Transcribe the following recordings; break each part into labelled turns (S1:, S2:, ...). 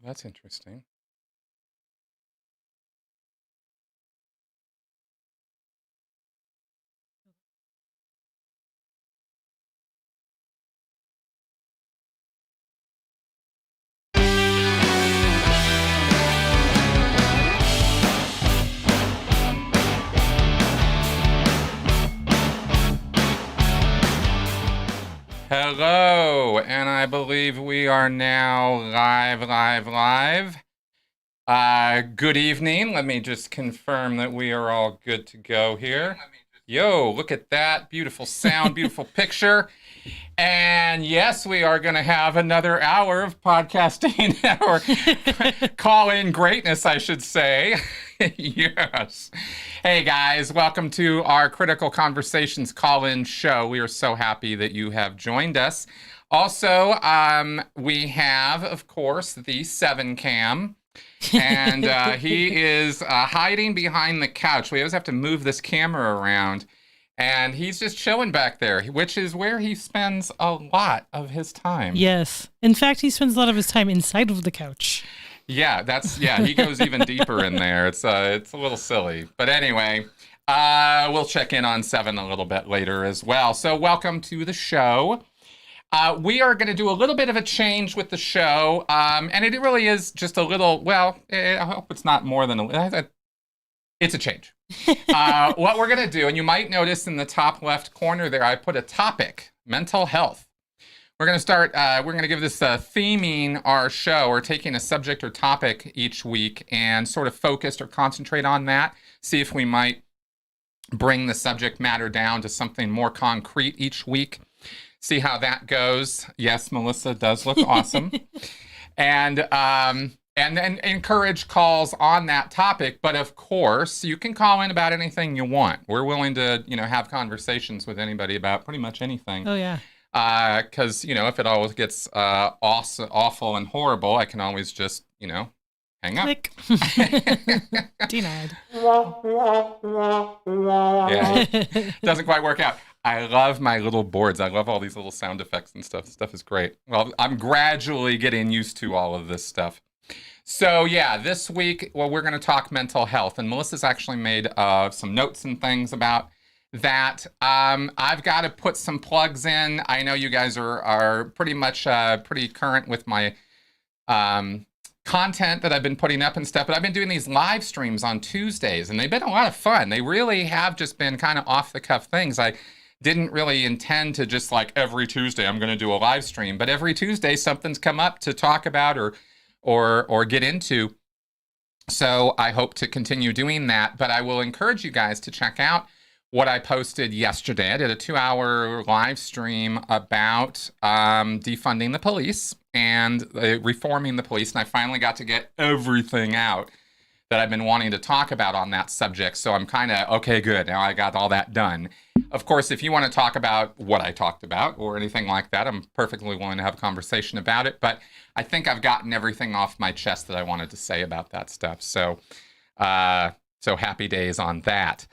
S1: That's interesting. Hello, and I believe we are now live. Good evening. Let me just confirm that we are all good to go here. Yo, look at that. Beautiful sound, beautiful picture. And yes, we are going to have another hour of podcasting or call-in greatness, I should say. Yes. Hey guys, welcome to our Critical Conversations call-in show. We are so happy that you have joined us. Also, we have, of course, the 7 Cam. And he is hiding behind the couch. We always have to move this camera around. And he's just chilling back there, which is where he spends a lot of his time.
S2: Yes. In fact, he spends a lot of his time inside of the couch.
S1: Yeah, he goes even deeper in there. It's a little silly. But anyway, we'll check in on 7 a little bit later as well. So welcome to the show. We are going to do a little bit of a change with the show. And it really is just a little, well, I hope it's not more than it's a change. What we're going to do, and you might notice in the top left corner there, I put a topic, mental health. We're going to start, we're going to give this theming our show, or taking a subject or topic each week and sort of focus or concentrate on that. See if we might bring the subject matter down to something more concrete each week. See how that goes. Yes, Melissa does look awesome. And then encourage calls on that topic. But of course, you can call in about anything you want. We're willing to, have conversations with anybody about pretty much anything.
S2: Oh, yeah.
S1: Because, if it always gets awful and horrible, I can always just, hang up.
S2: Click. Denied.
S1: Yeah, doesn't quite work out. I love my little boards. I love all these little sound effects and stuff. Stuff is great. Well, I'm gradually getting used to all of this stuff. So yeah, this week, we're going to talk mental health, and Melissa's actually made some notes and things about that. I've got to put some plugs in. I know you guys are pretty much pretty current with my content that I've been putting up and stuff, but I've been doing these live streams on Tuesdays, and they've been a lot of fun. They really have just been kind of off the cuff things. I didn't really intend to just like every Tuesday I'm going to do a live stream, but every Tuesday something's come up to talk about or get into. So I hope to continue doing that, but I will encourage you guys to check out what I posted yesterday. I did a 2-hour live stream about defunding the police and reforming the police, and I finally got to get everything out that I've been wanting to talk about on that subject. So I'm kind of, okay, good. Now I got all that done. Of course, if you want to talk about what I talked about or anything like that, I'm perfectly willing to have a conversation about it. But I think I've gotten everything off my chest that I wanted to say about that stuff. So, so happy days on that.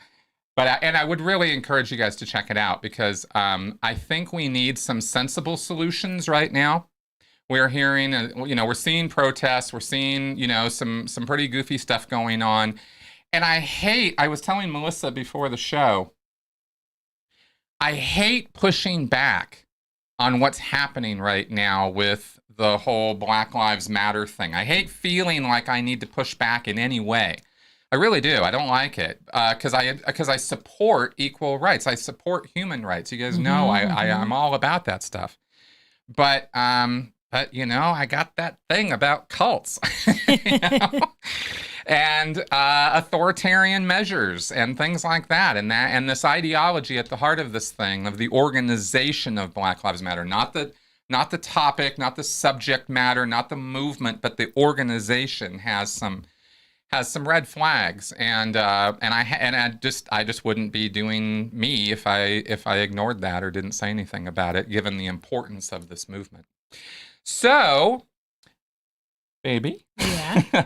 S1: But and I would really encourage you guys to check it out, because I think we need some sensible solutions right now. We're hearing, we're seeing protests, we're seeing, some pretty goofy stuff going on. And I was telling Melissa before the show, I hate pushing back on what's happening right now with the whole Black Lives Matter thing. I hate feeling like I need to push back in any way. I really do. I don't like it because I support equal rights. I support human rights. You guys know I'm all about that stuff. But I got that thing about cults, and authoritarian measures and things like that, and this ideology at the heart of this thing, of the organization of Black Lives Matter, not the topic, not the subject matter, not the movement, but the organization has some red flags, and I just wouldn't be doing me if I ignored that or didn't say anything about it, given the importance of this movement. So, baby,
S2: yeah,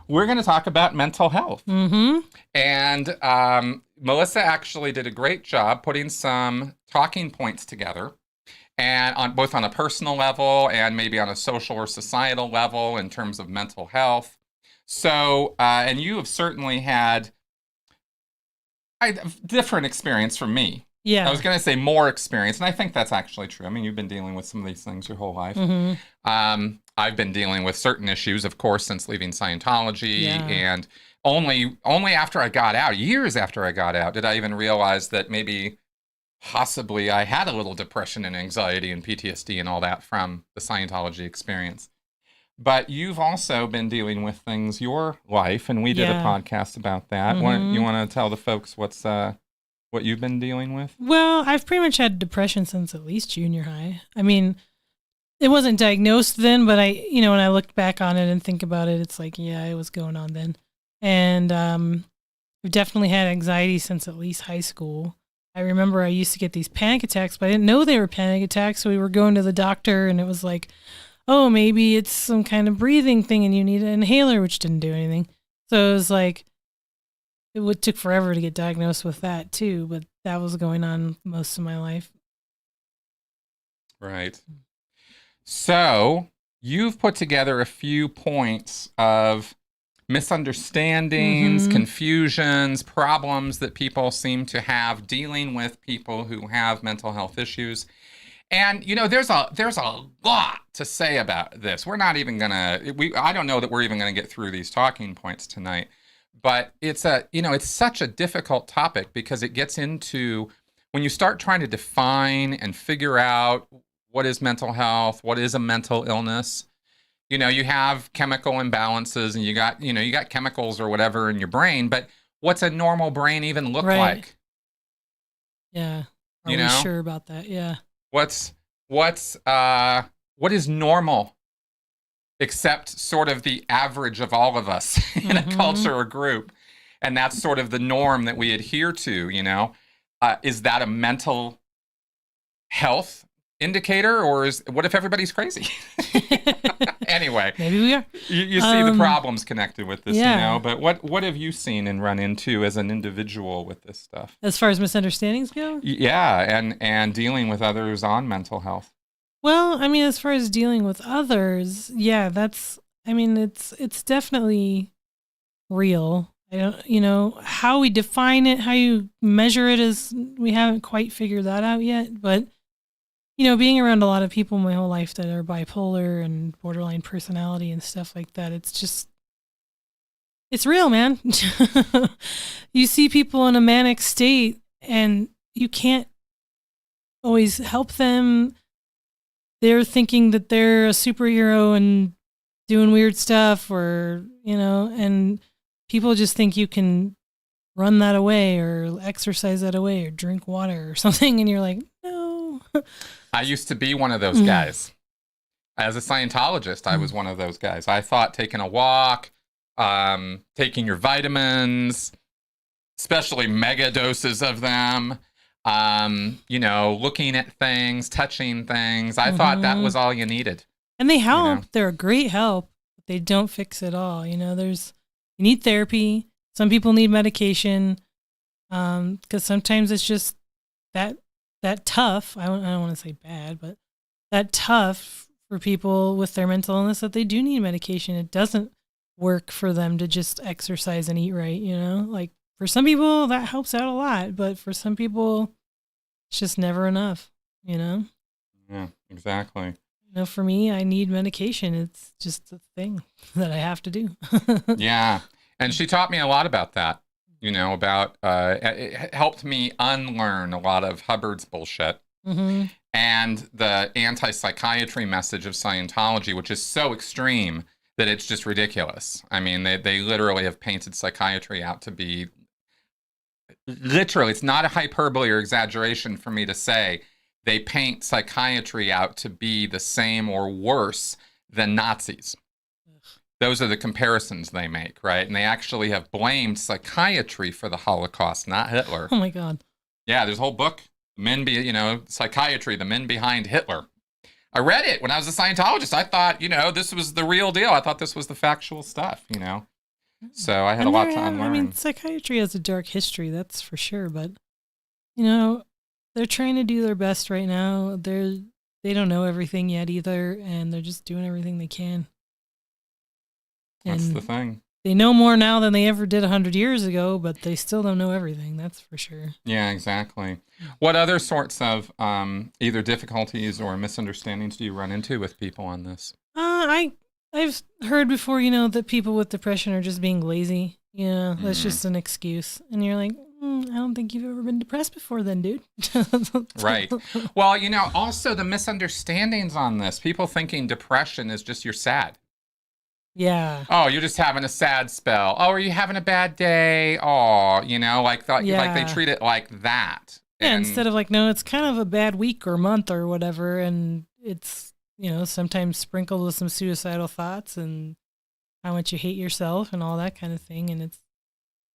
S1: we're going to talk about mental health.
S2: Mm-hmm.
S1: And Melissa actually did a great job putting some talking points together. and on both on a personal level and maybe on a social or societal level in terms of mental health. So, and you have certainly had a different experience from me.
S2: Yeah.
S1: I was going to say more experience, and I think that's actually true. I mean, you've been dealing with some of these things your whole life. I've been dealing with certain issues, of course, since leaving Scientology, and only after I got out, years after I got out, did I even realize that maybe possibly I had a little depression and anxiety and PTSD and all that from the Scientology experience. But you've also been dealing with things your life, and we did a podcast about that. You want to tell the folks what you've been dealing with?
S2: Well, I've pretty much had depression since at least junior high. I mean, it wasn't diagnosed then, but when I look back on it and think about it, it's like, yeah, it was going on then. And I've definitely had anxiety since at least high school. I remember I used to get these panic attacks, but I didn't know they were panic attacks. So we were going to the doctor, and it was like, oh, maybe it's some kind of breathing thing and you need an inhaler, which didn't do anything. So it was like, it took forever to get diagnosed with that too, but that was going on most of my life.
S1: Right. So you've put together a few points of misunderstandings, confusions, problems that people seem to have dealing with people who have mental health issues. And, there's a lot to say about this. We're not even I don't know that we're even going to get through these talking points tonight. But it's such a difficult topic because it gets into when you start trying to define and figure out what is mental health, what is a mental illness. You have chemical imbalances and you got chemicals or whatever in your brain, but what's a normal brain even look like?
S2: Yeah. Are we sure about that? Yeah.
S1: What is normal? Except sort of the average of all of us in a culture or group. And that's sort of the norm that we adhere to, Is that a mental health indicator, or what if everybody's crazy? Anyway.
S2: Maybe we are.
S1: You see the problems connected with this, but what have you seen and run into as an individual with this stuff?
S2: As far as misunderstandings go?
S1: Yeah, and dealing with others on mental health.
S2: Well, I mean, as far as dealing with others, it's definitely real. I don't, how we define it, how you measure it is, we haven't quite figured that out yet. But, being around a lot of people my whole life that are bipolar and borderline personality and stuff like that, it's real, man. You see people in a manic state and you can't always help them. They're thinking that they're a superhero and doing weird stuff and people just think you can run that away or exercise that away or drink water or something. And you're like, no.
S1: I used to be one of those guys. As a Scientologist, I was one of those guys. I thought taking a walk, taking your vitamins, especially mega doses of them, looking at things, touching things. I thought that was all you needed.
S2: And they help. They're a great help, but they don't fix it all. You need therapy. Some people need medication. Because sometimes it's just that tough. I don't want to say bad, but that tough for people with their mental illness that they do need medication. It doesn't work for them to just exercise and eat right. Like for some people that helps out a lot, but for some people it's just never enough. Yeah,
S1: exactly.
S2: For me, I need medication. It's just a thing that I have to do.
S1: Yeah. And she taught me a lot about that, about, it helped me unlearn a lot of Hubbard's bullshit and the anti-psychiatry message of Scientology, which is so extreme that it's just ridiculous. I mean, they literally have painted psychiatry out to be, literally, it's not a hyperbole or exaggeration for me to say, they paint psychiatry out to be the same or worse than Nazis. Those are the comparisons they make, right? And they actually have blamed psychiatry for the Holocaust, not Hitler.
S2: Oh my God.
S1: Yeah, there's a whole book, Psychiatry, the men behind Hitler. I read it when I was a Scientologist. I thought, this was the real deal. I thought this was the factual stuff, So I had a lot to unlearn.
S2: I mean, psychiatry has a dark history, that's for sure. But, they're trying to do their best right now. they don't know everything yet either, and they're just doing everything they can.
S1: That's
S2: And
S1: the thing.
S2: they know more now than they ever did 100 years ago, but they still don't know everything. That's for sure.
S1: Yeah, exactly. What other sorts of either difficulties or misunderstandings do you run into with people on this?
S2: I've heard before, that people with depression are just being lazy. That's just an excuse. And you're like, I don't think you've ever been depressed before then, dude.
S1: Right. Well, also the misunderstandings on this. People thinking depression is just you're sad.
S2: Yeah.
S1: Oh, you're just having a sad spell. Oh, are you having a bad day? Oh, like they treat it like that.
S2: Yeah,
S1: And
S2: instead of like, no, it's kind of a bad week or month or whatever, and it's, sometimes sprinkled with some suicidal thoughts and how much you hate yourself and all that kind of thing. And it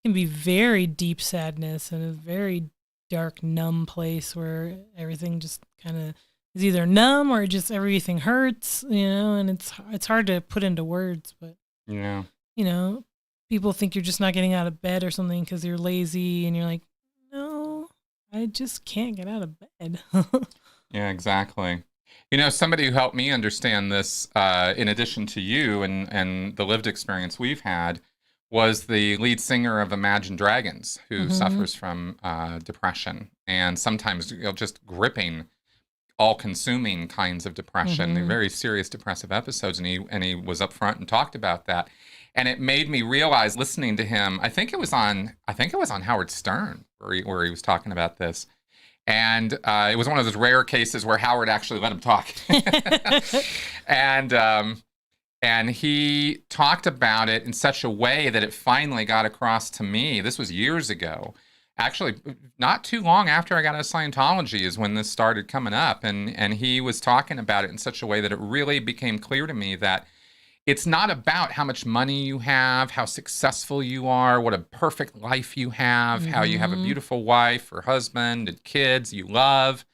S2: can be very deep sadness and a very dark, numb place where everything just kind of is either numb or just everything hurts, and it's hard to put into words, but
S1: yeah.
S2: People think you're just not getting out of bed or something because you're lazy, and you're like, no, I just can't get out of bed.
S1: Yeah, exactly. Somebody who helped me understand this, in addition to you and the lived experience we've had, was the lead singer of Imagine Dragons, who suffers from depression and sometimes just gripping, all-consuming kinds of depression, very serious depressive episodes, and he was up front and talked about that, and it made me realize, listening to him, I think it was on Howard Stern where he was talking about this, and it was one of those rare cases where Howard actually let him talk, and he talked about it in such a way that it finally got across to me. This was years ago. Actually, not too long after I got out of Scientology is when this started coming up. And he was talking about it in such a way that it really became clear to me that it's not about how much money you have, how successful you are, what a perfect life you have, how you have a beautiful wife or husband and kids you love.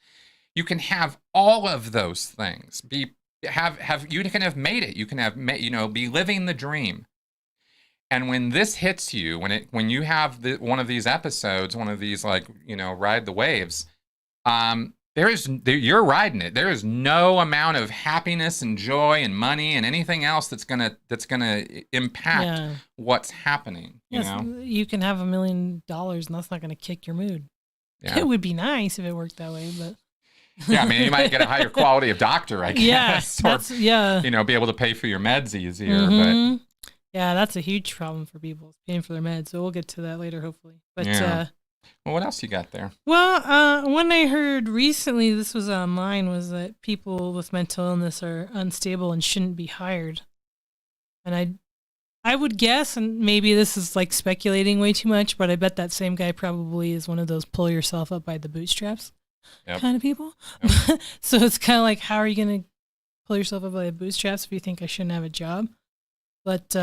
S1: You can have all of those things. You can have made it. You can have be living the dream. And when this hits you, when you have one of these episodes, one of these ride the waves, you're riding it. There is no amount of happiness and joy and money and anything else that's gonna impact what's happening.
S2: You can have $1 million and that's not gonna kick your mood. Yeah. It would be nice if it worked that way, but
S1: yeah, I mean, you might get a higher quality of doctor, I guess. Be able to pay for your meds easier, but.
S2: Yeah, that's a huge problem for people, paying for their meds. So we'll get to that later, hopefully. But
S1: well, what else you got there?
S2: Well, one I heard recently, this was online, was that people with mental illness are unstable and shouldn't be hired. And I would guess, and maybe this is like speculating way too much, but I bet that same guy probably is one of those pull yourself up by the bootstraps kind of people. Yep. So it's kind of like, how are you going to pull yourself up by the bootstraps if you think I shouldn't have a job? But,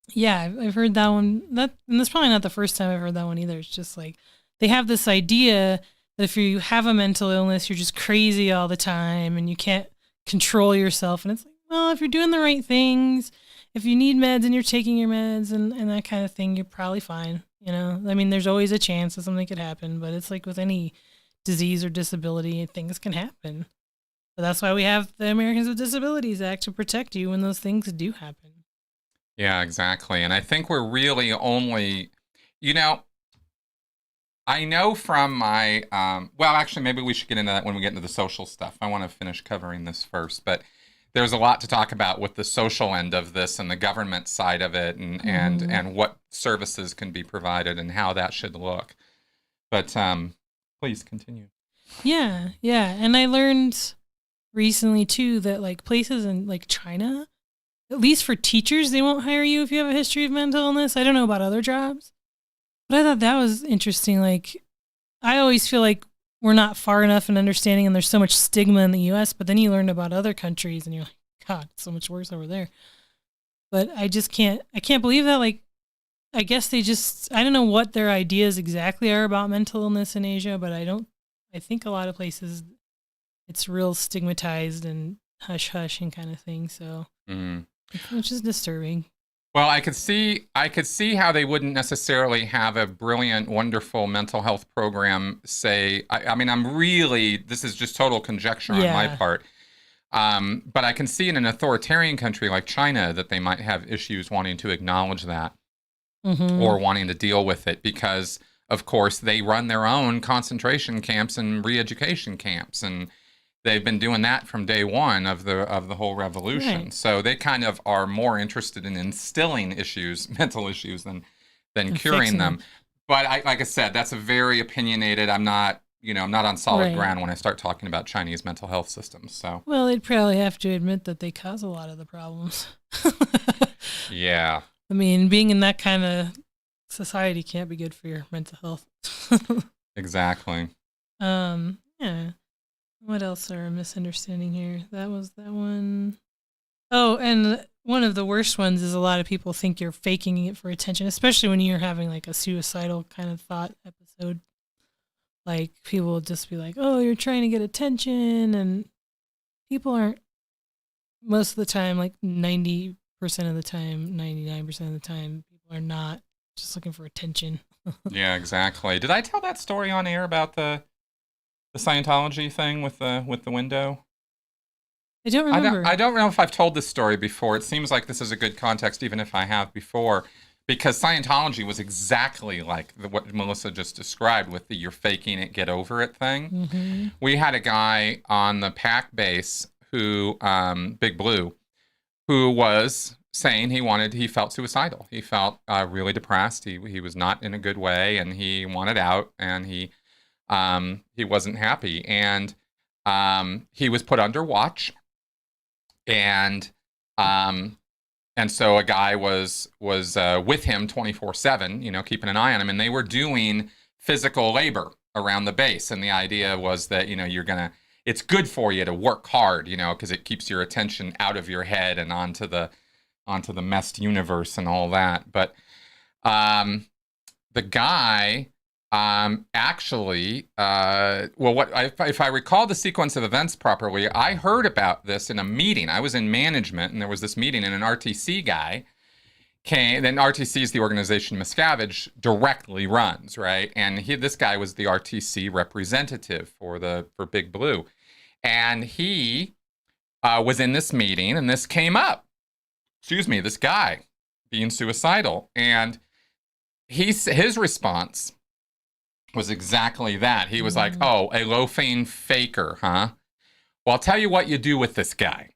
S2: yeah, I've heard that one. And that's probably not the first time I've heard that one either. It's just like they have this idea that if you have a mental illness, you're just crazy all the time and you can't control yourself. And it's like, well, if you're doing the right things, if you need meds and you're taking your meds and that kind of thing, you're probably fine. I mean, there's always a chance that something could happen, but it's like with any disease or disability, things can happen. But that's why we have the Americans with Disabilities Act to protect you when those things do happen.
S1: Yeah, exactly. And I think we're really only, I know from my, actually, maybe we should get into that when we get into the social stuff. I want to finish covering this first, but there's a lot to talk about with the social end of this and the government side of it and what services can be provided and how that should look. But please continue.
S2: Yeah. And I learned recently too that like places in like China, at least for teachers, they won't hire you if you have a history of mental illness. I don't know about other jobs, but I thought that was interesting. Like, I always feel like we're not far enough in understanding, and there's so much stigma in the U.S., but then you learn about other countries and you're like, God, it's so much worse over there. But I can't believe that. Like, I guess I don't know what their ideas exactly are about mental illness in Asia, but I think a lot of places it's real stigmatized and hush-hush and kind of thing. So, which is disturbing.
S1: Well, I could see how they wouldn't necessarily have a brilliant, wonderful mental health program. Say, I mean, this is just total conjecture on my
S2: Yeah.
S1: part. But I can see in an authoritarian country like China that they might have issues wanting to acknowledge that
S2: Mm-hmm.
S1: or wanting to deal with it because, of course, they run their own concentration camps and re-education camps, and they've been doing that from day one of the whole revolution.
S2: Right.
S1: So they kind of are more interested in instilling issues, mental issues, than
S2: And
S1: curing
S2: fixing
S1: them.
S2: them.
S1: But like I said, that's a very opinionated. I'm not on solid
S2: Right.
S1: ground when I start talking about Chinese mental health systems. So
S2: Well, they'd probably have to admit that they cause a lot of the problems.
S1: yeah,
S2: I mean, being in that kind of society can't be good for your mental health.
S1: exactly.
S2: Yeah. What else are a misunderstanding here? That was that one. Oh, and one of the worst ones is a lot of people think you're faking it for attention, especially when you're having like a suicidal kind of thought episode. Like people will just be like, "Oh, you're trying to get attention," and people aren't most of the time, like 90% of the time, 99% of the time, people are not just looking for attention.
S1: Yeah, exactly. Did I tell that story on air about the Scientology thing with the window?
S2: I don't
S1: I don't
S2: remember.
S1: I don't know if I've told this story before. It seems like this is a good context, even if I have before, because Scientology was exactly like what Melissa just described with the "you're faking it, get over it" thing.
S2: Mm-hmm.
S1: We had a guy on the PAC base who, Big Blue, who was saying he felt suicidal. He felt really depressed. He was not in a good way, and he wanted out, and he wasn't happy, and he was put under watch, and um, and so a guy was with him 24/7, keeping an eye on him, and they were doing physical labor around the base, and the idea was that it's good for you to work hard, because it keeps your attention out of your head and onto the messed universe and all that. But the guy actually, if I recall the sequence of events properly, I heard about this in a meeting. I was in management, and there was this meeting, and an RTC guy came. Then RTC is the organization Miscavige directly runs, right? And this guy was the RTC representative for Big Blue, and he was in this meeting, and this came up. Excuse me, this guy being suicidal, and his response was exactly that. He was like, "Oh, a loafing faker, huh? Well, I'll tell you what you do with this guy.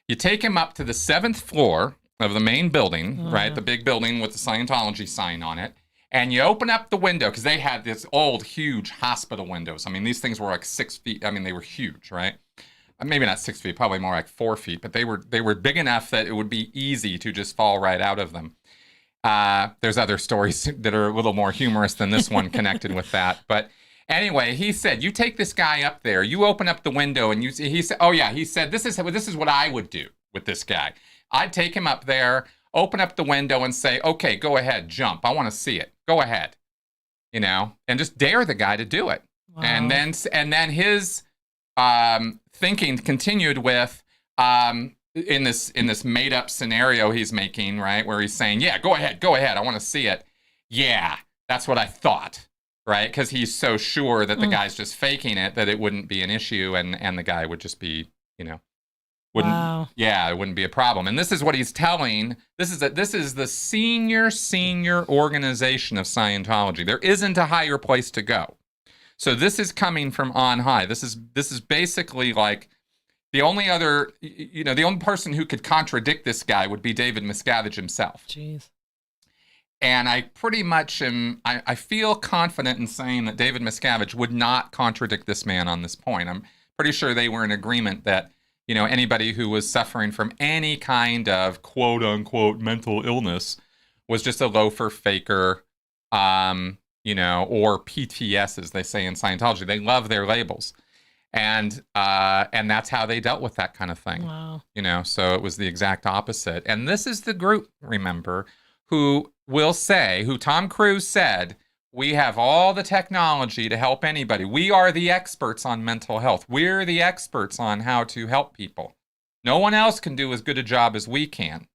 S1: You take him up to the 7th floor of the main building, right? The big building with the Scientology sign on it. And you open up the window, because they had this old, huge hospital windows. I mean, these things were like 6 feet. I mean, they were huge, right? Maybe not 6 feet, probably more like 4 feet. But they were big enough that it would be easy to just fall right out of them. There's other stories that are a little more humorous than this one connected with that. But anyway, he said, you take this guy up there, you open up the window, and he said, oh yeah, he said, this is what I would do with this guy. I'd take him up there, open up the window, and say, okay, go ahead, jump. I want to see it. Go ahead, and just dare the guy to do it. Wow. And then his thinking continued with, in this made up scenario he's making, right, where he's saying, yeah, go ahead, I want to see it. Yeah, that's what I thought, right? Because he's so sure that the guy's just faking it, that it wouldn't be an issue, and the guy would just be, wouldn't, wow. Yeah, it wouldn't be a problem. And this is what he's telling. This is the senior organization of Scientology. There isn't a higher place to go. So this is coming from on high. This is basically like, the only person who could contradict this guy would be David Miscavige himself.
S2: Jeez.
S1: And I pretty much I feel confident in saying that David Miscavige would not contradict this man on this point. I'm pretty sure they were in agreement that, anybody who was suffering from any kind of quote unquote mental illness was just a loafer, faker, or PTS, as they say in Scientology. They love their labels. And that's how they dealt with that kind of thing.
S2: Wow.
S1: So it was the exact opposite. And this is the group, remember, who Tom Cruise said, we have all the technology to help anybody. We are the experts on mental health. We're the experts on how to help people. No one else can do as good a job as we can.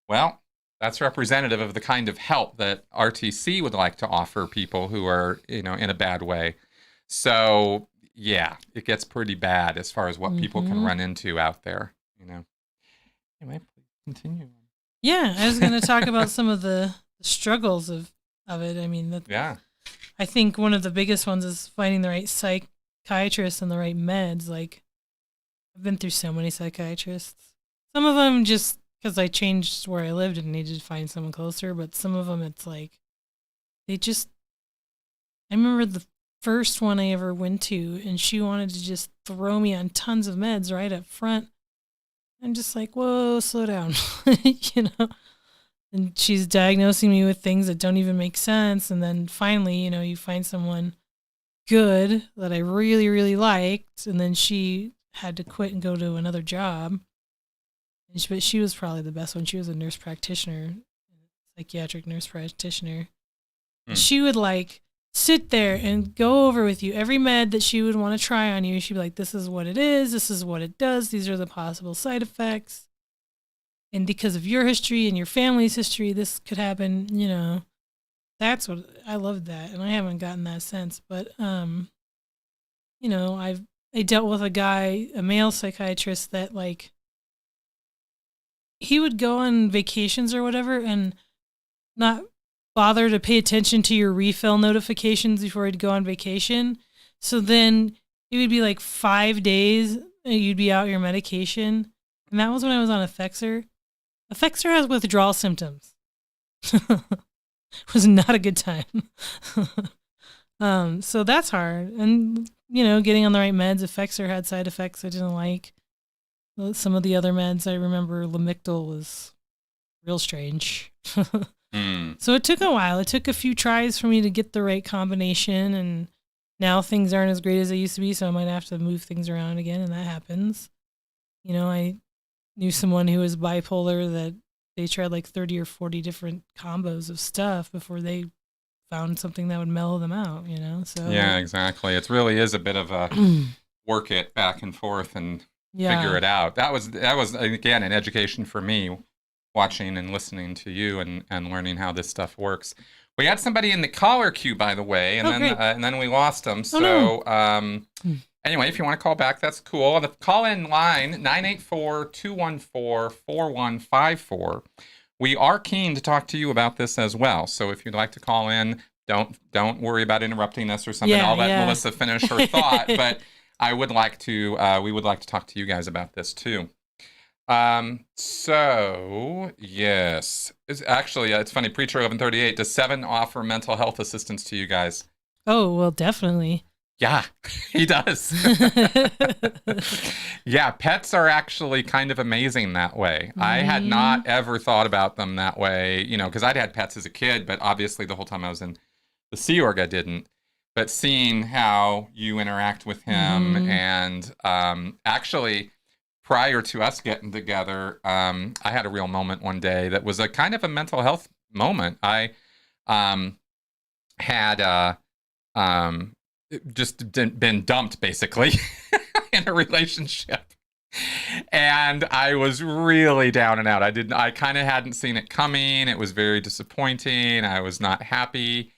S1: Well, That's representative of the kind of help that RTC would like to offer people who are, in a bad way. So, yeah, it gets pretty bad as far as what people can run into out there, Anyway, please continue.
S2: Yeah, I was going to talk about some of the struggles of it. I mean,
S1: yeah.
S2: I think one of the biggest ones is finding the right psychiatrist and the right meds. Like, I've been through so many psychiatrists. Some of them just because I changed where I lived and needed to find someone closer, but some of them it's like I remember the first one I ever went to, and she wanted to just throw me on tons of meds right up front. I'm just like, whoa, slow down, And she's diagnosing me with things that don't even make sense. And then finally, you find someone good that I really, really liked. And then she had to quit and go to another job. But she was probably the best one. She was a nurse practitioner, psychiatric nurse practitioner. She would sit there and go over with you every med that she would want to try on you. She'd be like, this is what it is. This is what it does. These are the possible side effects. And because of your history and your family's history, this could happen, That's what I loved that. And I haven't gotten that since. But, I dealt with a male psychiatrist that he would go on vacations or whatever and not bother to pay attention to your refill notifications before he'd go on vacation. So then it would be 5 days and you'd be out your medication. And that was when I was on Effexor. Effexor has withdrawal symptoms. It was not a good time. So that's hard. And, getting on the right meds, Effexor had side effects I didn't like. Some of the other meds, I remember Lamictal was real strange. So it took a while. It took a few tries for me to get the right combination, and now things aren't as great as they used to be, so I might have to move things around again, and that happens. I knew someone who was bipolar that they tried 30 or 40 different combos of stuff before they found something that would mellow them out, So
S1: yeah, exactly. It really is a bit of a work it back and forth and figure it out. That was again an education for me, watching and listening to you and learning how this stuff works. We had somebody in the caller queue, by the way, and then we lost them. Anyway, if you want to call back, that's cool. The call-in line, 984-214-4154. We are keen to talk to you about this as well. So if you'd like to call in, don't worry about interrupting us or something. I'll let Melissa finish her thought, but we would like to talk to you guys about this too. So yes, it's actually, it's funny. Preacher 1138, does 7 offer mental health assistance to you guys?
S2: Oh, well, definitely.
S1: Yeah, he does. Yeah, pets are actually kind of amazing that way. I had not ever thought about them that way, because I'd had pets as a kid, but obviously the whole time I was in the Sea Org, I didn't. But seeing how you interact with him and actually, prior to us getting together, I had a real moment one day that was a kind of a mental health moment. I had just been dumped, basically, in a relationship. And I was really down and out. I kind of hadn't seen it coming. It was very disappointing. I was not happy.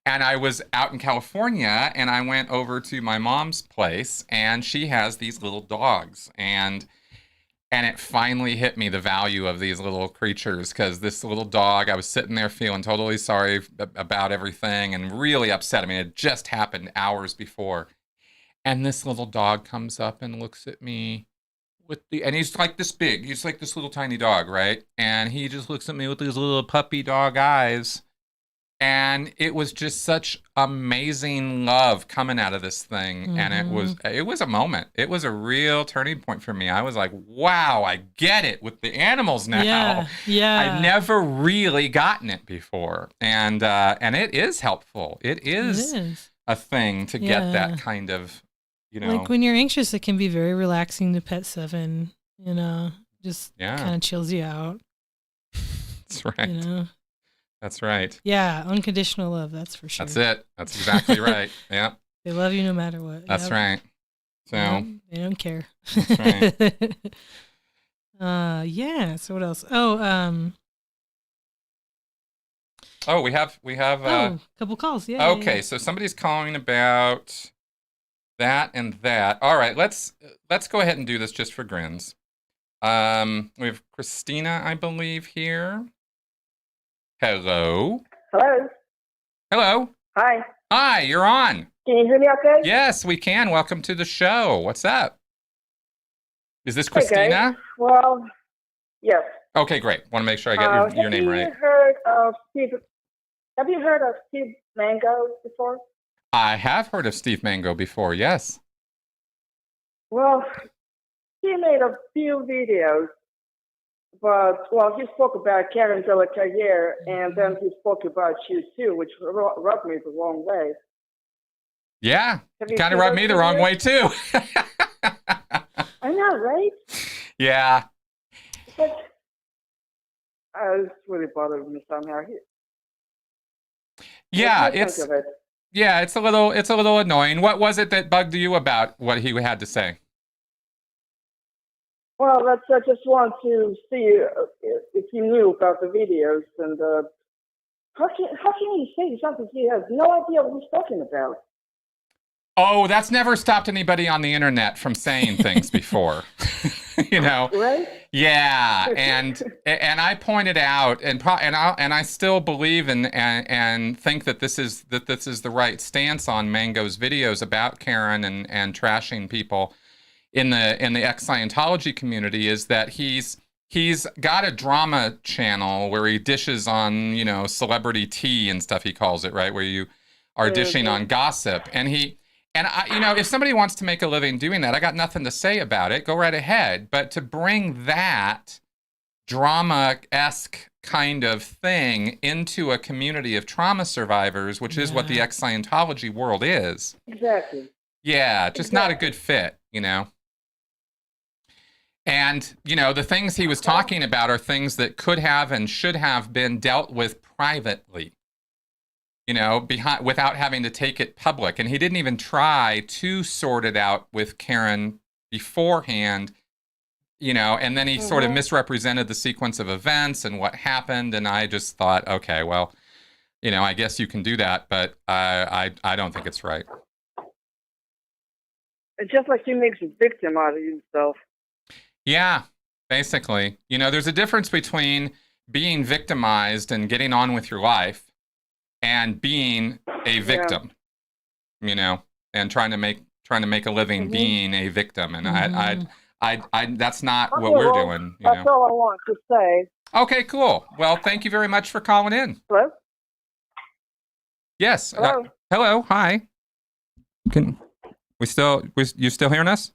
S1: And I was out in California, and I went over to my mom's place, and she has these little dogs. And it finally hit me, the value of these little creatures, because this little dog, I was sitting there feeling totally sorry about everything and really upset. I mean, it just happened hours before. And this little dog comes up and looks at me and he's this big. He's this little tiny dog, right? And he just looks at me with these little puppy dog eyes. And it was just such amazing love coming out of this thing. And it was a moment. It was a real turning point for me. I was like, wow, I get it with the animals now.
S2: Yeah.
S1: I've never really gotten it before. And it is helpful. It is a thing to get that kind of,
S2: when you're anxious, it can be very relaxing to pet 7, just kind of chills you out.
S1: That's right. That's right.
S2: Yeah, unconditional love, that's for sure.
S1: That's it. That's exactly right. Yeah.
S2: They love you no matter what.
S1: That's right. So
S2: they don't care.
S1: That's right.
S2: Yeah, so what else? Oh,
S1: Oh, we have
S2: a couple calls. Yeah.
S1: okay, so somebody's calling about that and that. All right, let's go ahead and do this just for grins. We have Christina, I believe, here. Hello.
S3: Hello.
S1: Hello.
S3: Hi.
S1: Hi, you're on.
S3: Can you hear me okay?
S1: Yes, we can. Welcome to the show. What's up? Is this
S3: Okay.
S1: Christina?
S3: Well, yes.
S1: Okay, great. Want to make sure I get your name right.
S3: Have you heard of Steve Mango before?
S1: I have heard of Steve Mango before, yes.
S3: Well, he made a few videos, but, he spoke about Karen de la Carrière, and then he spoke about you too, which rubbed me the wrong way.
S1: Yeah, kind of rubbed me the wrong way too.
S3: I know, right?
S1: Yeah.
S3: But it's really bothered me somehow.
S1: Yeah, it's a little annoying. What was it that bugged you about what he had to say?
S3: Well, I just want to see if you knew about the videos, and how can he say something he has no idea what he's talking about?
S1: Oh, that's never stopped anybody on the internet from saying things before. You know,
S3: right?
S1: Yeah, and I pointed out, and I still believe and think that this is the right stance on Mango's videos about Karen and trashing people in the ex-Scientology community, is that he's got a drama channel where he dishes on, you know, celebrity tea and stuff, he calls it, right, where you are dishing on gossip, and I, you know, if somebody wants to make a living doing that, I got nothing to say about it. Go right ahead. But to bring that drama-esque kind of thing into a community of trauma survivors, which is what the ex-Scientology world is.
S3: Exactly.
S1: Yeah, just not a good fit, you know. And, you know, the things he was talking about are things that could have and should have been dealt with privately, you know, without having to take it public. And he didn't even try to sort it out with Karen beforehand, you know, and then he sort of misrepresented the sequence of events and what happened. And I just thought, okay, well, you know, I guess you can do that, but I don't think it's right.
S3: It's just like he makes a victim out of himself. Yeah,
S1: basically. You know, there's a difference between being victimized and getting on with your life and being a victim, you know, and trying to make a living being a victim. And I that's not what we're doing. You
S3: that's all I want to say.
S1: Okay, cool. Well, thank you very much for calling in.
S3: Hello?
S1: Yes.
S3: Hello?
S1: Hello. Hi. You still hearing us?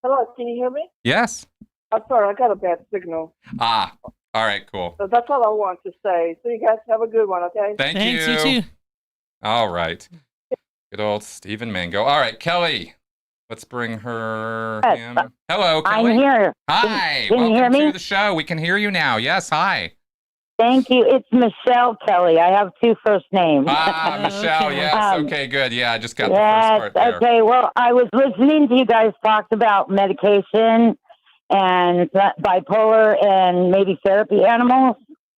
S3: Hello, can you hear me?
S1: Yes.
S3: I'm sorry, I got a bad signal.
S1: Ah, all right, cool.
S3: So that's all I want to say. So you guys have a good one, okay?
S1: Thanks,
S2: you too.
S1: All right. Good old Stephen Mango. All right, Kelly. Let's bring her.
S4: Yes.
S1: Hello, Kelly.
S4: I'm here.
S1: Hi.
S4: Can you hear me?
S1: Welcome to the show. We can hear you now. Yes, hi.
S4: Thank you. It's Michelle Kelly. I have two first names.
S1: Ah, Michelle.
S2: Okay.
S1: Yes. Okay, good. Yeah, I just got the first part there.
S4: Okay. Well, I was listening to you guys talk about medication and bipolar and maybe therapy animals.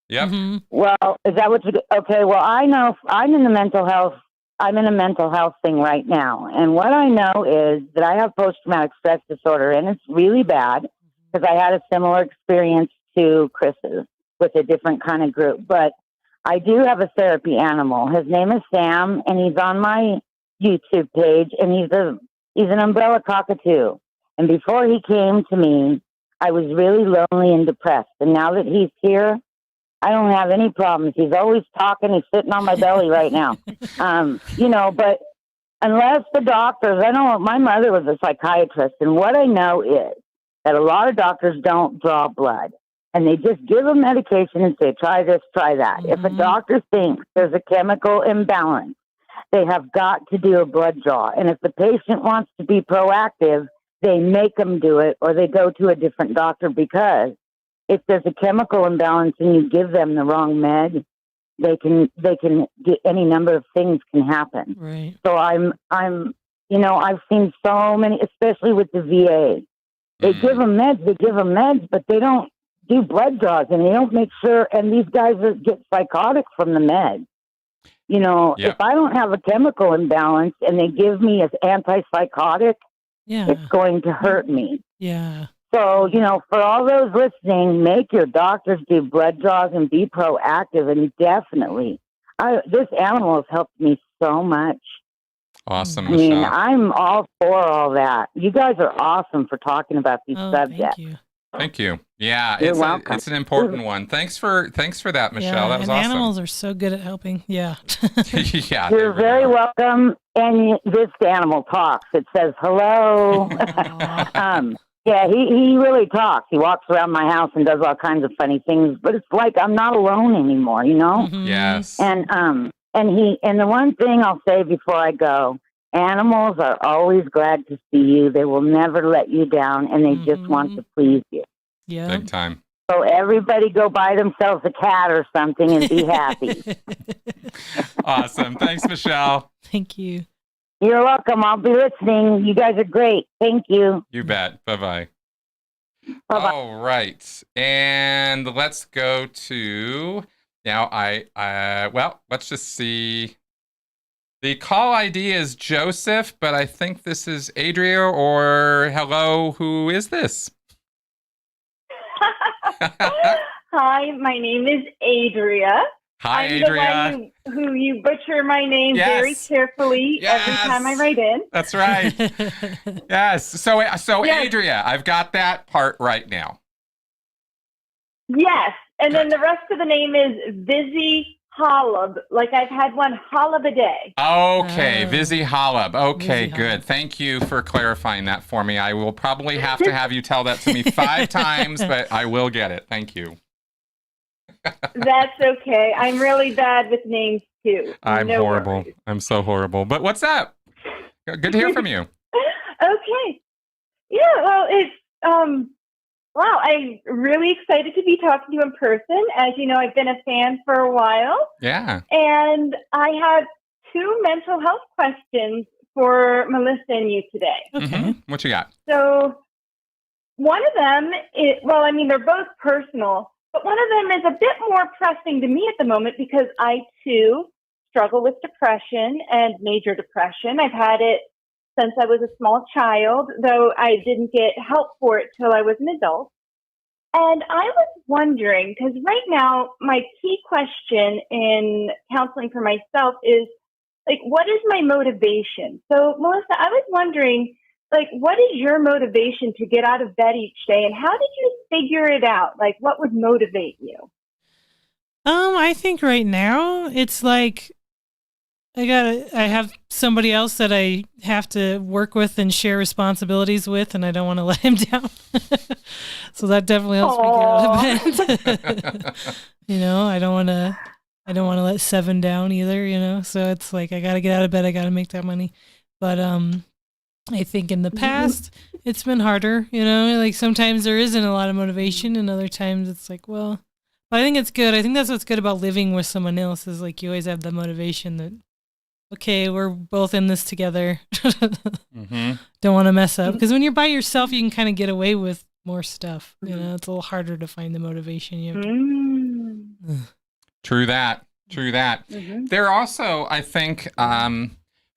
S1: Yep.
S2: Mm-hmm.
S4: Well, is that what you? Okay. Well, I know I'm in the mental health. I'm in a mental health thing right now, and what I know is that I have post-traumatic stress disorder, and it's really bad because I had a similar experience to Chris's with a different kind of group. But I do have a therapy animal. His name is Sam, and he's on my YouTube page, and he's an umbrella cockatoo. And before he came to me, I was really lonely and depressed. And now that he's here, I don't have any problems. He's always talking. He's sitting on my belly right now. You know, but unless the doctors, I know my mother was a psychiatrist, and what I know is that a lot of doctors don't draw blood. And they just give them medication and say, try this, try that. Mm-hmm. If a doctor thinks there's a chemical imbalance, they have got to do a blood draw. And if the patient wants to be proactive, they make them do it, or they go to a different doctor, because if there's a chemical imbalance and you give them the wrong med, they can get any number of things can happen.
S2: Right.
S4: So I'm you know, I've seen so many, especially with the VA. They give them meds, but they don't do blood draws, and they don't make sure, and these guys get psychotic from the meds. You know,
S1: Yep.
S4: if I don't have a chemical imbalance and they give me an antipsychotic,
S2: Yeah.
S4: it's going to hurt me.
S2: Yeah.
S4: So, you know, for all those listening, make your doctors do blood draws and be proactive. And definitely, this animal has helped me so much.
S1: Awesome,
S4: I mean,
S1: Michelle.
S4: I'm all for all that. You guys are awesome for talking about these
S2: Oh,
S4: subjects.
S2: thank you.
S1: Thank you. Yeah,
S4: You're
S1: it's
S4: welcome.
S1: it's an important one. Thanks for that, Michelle.
S2: Yeah,
S1: That was
S2: and
S1: awesome.
S2: animals are so good at helping. Yeah.
S1: Yeah, they
S4: You're
S1: really
S4: very
S1: are.
S4: welcome. And this animal talks. It says hello.
S2: Aw.
S4: Yeah, he really talks. He walks around my house and does all kinds of funny things. But it's like I'm not alone anymore, you know.
S2: Mhm.
S1: Yes.
S4: And the one thing I'll say before I go, animals are always glad to see you. They will never let you down, and they just want to please you.
S2: Yeah.
S1: Big time.
S4: So everybody go buy themselves a cat or something and be happy.
S1: Awesome. Thanks, Michelle.
S2: Thank you.
S4: You're welcome. I'll be listening. You guys are great. Thank you.
S1: You bet. Bye-bye.
S4: Bye-bye.
S1: All right. And let's go to now let's just see. The call ID is Joseph, but I think this is Adria or hello, who is this?
S5: Hi, my name is Adria.
S1: Hi,
S5: I'm
S1: Adria.
S5: the one who you butcher my name
S1: Yes.
S5: very carefully every time I
S1: Yes.
S5: write in.
S1: That's right. Yes. So
S5: Yes.
S1: Adria, I've got that part right now.
S5: Yes, and then the rest of the name is Vizzy Holub. Like I've had one Holub a day.
S1: Okay,
S2: Oh.
S1: Vizzy Holub. Okay,
S2: Vizzy
S1: good.
S2: Holub.
S1: Thank you for clarifying that for me. I will probably have to have you tell that to me 5 times, but I will get it. Thank you.
S5: That's okay. I'm really bad with names too.
S1: I'm
S5: No
S1: horrible.
S5: worries.
S1: I'm so horrible. But what's up? Good to hear from you.
S5: Okay. Yeah, well, it's wow, I'm really excited to be talking to you in person. As you know, I've been a fan for a while,
S1: Yeah.
S5: and I have 2 mental health questions for Melissa and you today.
S2: Okay.
S1: Mhm. What you got?
S5: So, one of them is, well, I mean, they're both personal, but one of them is a bit more pressing to me at the moment because I too struggle with depression and major depression. I've had it since I was a small child, though I didn't get help for it till I was an adult. And I was wondering, because right now my key question in counseling for myself is, like, what is my motivation? So, Melissa, I was wondering, like, what is your motivation to get out of bed each day, and how did you figure it out? Like, what would motivate you?
S2: I think right now it's like I have somebody else that I have to work with and share responsibilities with, and I don't want to let him down. So that definitely helps me get out of bed. You know, I don't want to let 7 down either, you know. So it's like I got to get out of bed, I got to make that money. But I think in the past it's been harder, you know, like sometimes there isn't a lot of motivation and other times it's like, well, but I think it's good. I think that's what's good about living with someone else is like you always have the motivation that, okay, we're both in this together.
S1: Mm-hmm.
S2: Don't want to mess up. Because when you're by yourself, you can kind of get away with more stuff. You know, it's a little harder to find the motivation. You have to,
S5: Mm.
S1: True that.
S5: Mhm.
S1: There also, I think,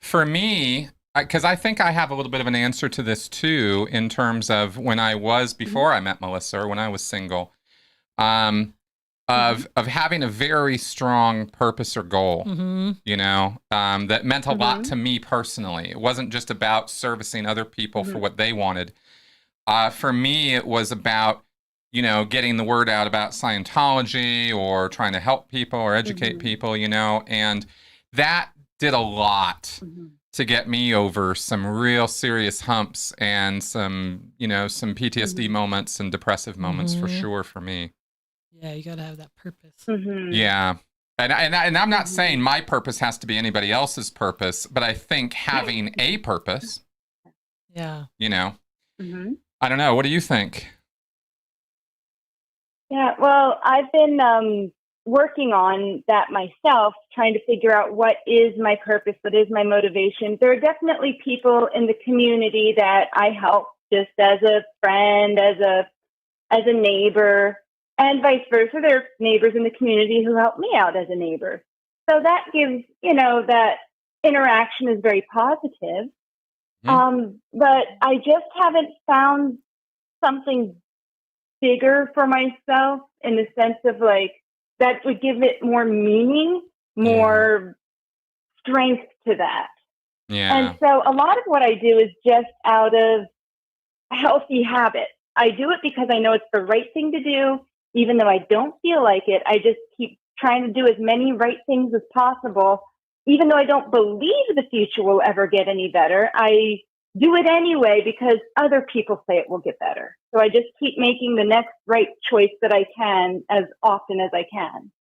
S1: for me, because I think I have a little bit of an answer to this too, in terms of when I was, before I met Melissa, or when I was single, of having a very strong purpose or goal, you know, that meant a lot to me personally. It wasn't just about servicing other people for what they wanted. For me, it was about, you know, getting the word out about Scientology or trying to help people or educate people, you know, and that did a lot to get me over some real serious humps and some, you know, some PTSD moments and depressive moments for sure for me.
S2: yeah, you got to have that purpose.
S1: Yeah. And I'm not saying my purpose has to be anybody else's purpose, but I think having a purpose,
S2: Yeah.
S1: you know, I don't know. What do you think?
S5: Yeah, well, I've been working on that myself, trying to figure out what is my purpose, what is my motivation. There are definitely people in the community that I help just as a friend, as a neighbor, and vice versa. There are neighbors in the community who help me out as a neighbor. So that gives, that interaction is very positive. But I just haven't found something bigger for myself in the sense of like, that would give it more meaning, more strength to that.
S1: Yeah.
S5: And so a lot of what I do is just out of healthy habit. I do it because I know it's the right thing to do, even though I don't feel like it. I just keep trying to do as many right things as possible, even though I don't believe the future will ever get any better. I do it anyway because other people say it will get better. So I just keep making the next right choice that I can as often as I can.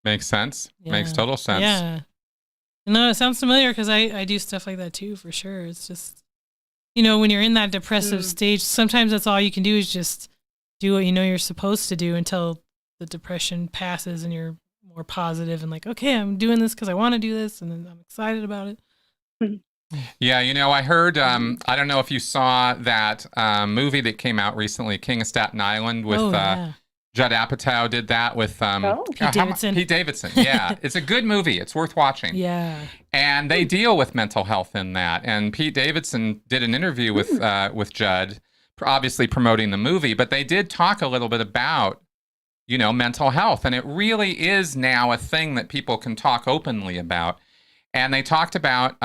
S1: Makes sense.
S2: Yeah.
S1: Makes total sense.
S2: Yeah. No, it sounds familiar because I do stuff like that too, for sure. It's just, when you're in that depressive stage, sometimes that's all you can do is just do what you know you're supposed to do until the depression passes and you're more positive and like, okay, I'm doing this because I want to do this and then I'm excited about it.
S1: Yeah, I heard, I don't know if you saw that movie that came out recently, King of Staten Island, with Judd Apatow did that with
S2: Pete Davidson.
S1: Pete Davidson, yeah. It's a good movie. It's worth watching.
S2: Yeah.
S1: And they deal with mental health in that. And Pete Davidson did an interview with Judd, obviously promoting the movie, but they did talk a little bit about, mental health. And it really is now a thing that people can talk openly about. And they talked about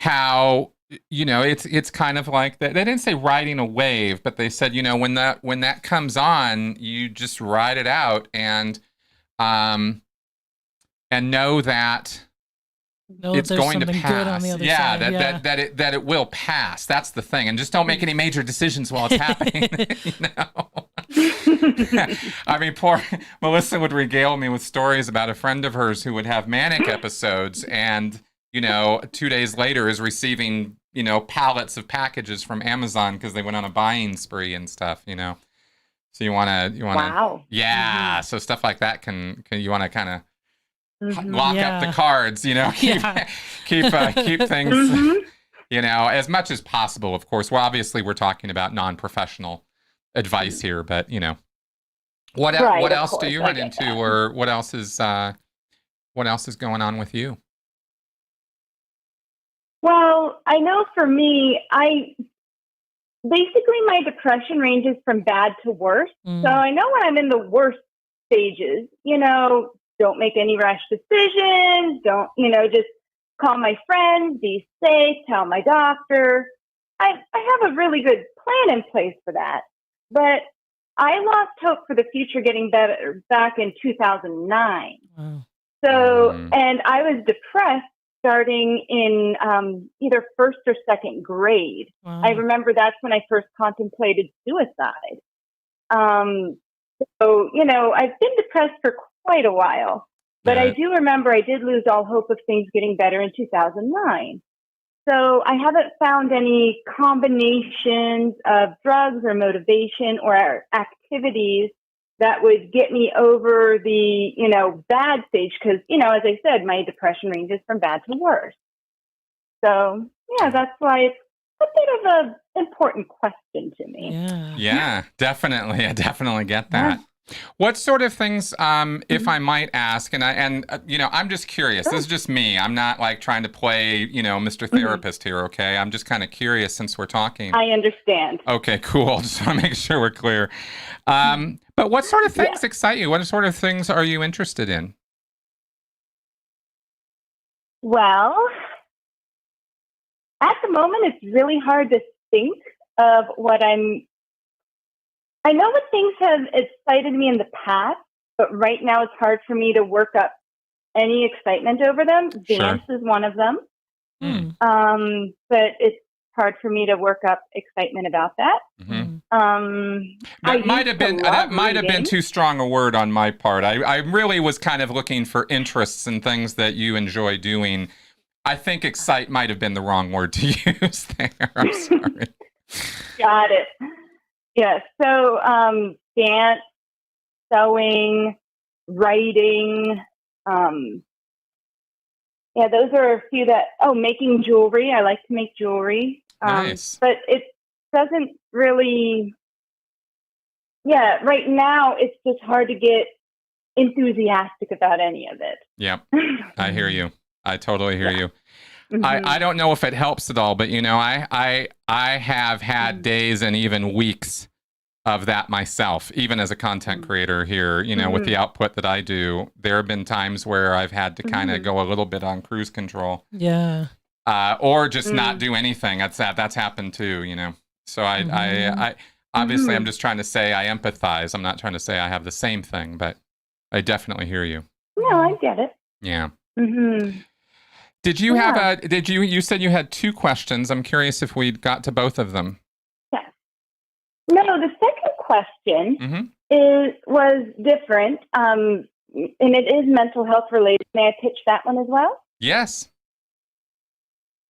S1: how, it's kind of like that. They didn't say riding a wave, but they said, when that comes on, you just ride it out and know that it's going to pass. That it will pass. That's the thing. And just don't make any major decisions while it's happening. I mean, poor Melissa would regale me with stories about a friend of hers who would have manic episodes and, 2 days later is receiving, pallets of packages from Amazon because they went on a buying spree and stuff, So you want to,
S5: wow.
S1: Yeah. Mm-hmm. So stuff like that you want to kind of lock up the cards, keep things, as much as possible, of course. Well, obviously we're talking about non-professional advice here, but what else do you run into, or what else is going on with you?
S5: Well, I know for me, basically my depression ranges from bad to worse. So I know when I'm in the worst stages, don't make any rash decisions, don't, just call my friends, be safe, tell my doctor. I have a really good plan in place for that. But I lost hope for the future getting better back in 2009.
S2: Wow.
S5: So, and I was depressed starting in either first or second grade.
S2: Wow.
S5: I remember that's when I first contemplated suicide. So, I've been depressed for quite a while, but I do remember I did lose all hope of things getting better in 2009. So I haven't found any combinations of drugs or motivation or activities that would get me over the, bad stage. Because, as I said, my depression ranges from bad to worse. So, yeah, that's why it's a bit of an important question to me.
S1: Yeah, definitely. I definitely get that. Yeah. What sort of things, if I might ask, and I'm just curious. This is just me. I'm not like trying to play, Mr. Therapist here. Okay, I'm just kind of curious since we're talking.
S5: I understand.
S1: Okay, cool. Just want to make sure we're clear. But what sort of things excite you? What sort of things are you interested in?
S5: Well, at the moment, it's really hard to think of what I know what things have excited me in the past, but right now it's hard for me to work up any excitement over them. Dance is one of them. But it's hard for me to work up excitement about that.
S1: That might have been too strong a word on my part. I really was kind of looking for interests and things that you enjoy doing. I think excite might have been the wrong word to use there. I'm sorry.
S5: Got it. Yeah, so dance, sewing, writing, those are a few that, making jewelry. I like to make jewelry.
S1: Nice.
S5: But it doesn't really, right now it's just hard to get enthusiastic about any of it.
S1: Yep. I hear you. I totally hear you.
S5: Mhm.
S1: I don't know if it helps at all, but I have had days and even weeks of that myself, even as a content creator here, with the output that I do. There have been times where I've had to kind of go a little bit on cruise control.
S2: Yeah.
S1: Or just not do anything. That's happened too, So I obviously I'm just trying to say I empathize. I'm not trying to say I have the same thing, but I definitely hear you.
S5: No, I get it.
S1: Yeah.
S5: Mm-hmm.
S1: Did you you said you had 2 questions. I'm curious if we got to both of them.
S5: Yes. No, the second question was different. And it is mental health related. May I pitch that one as well?
S1: Yes.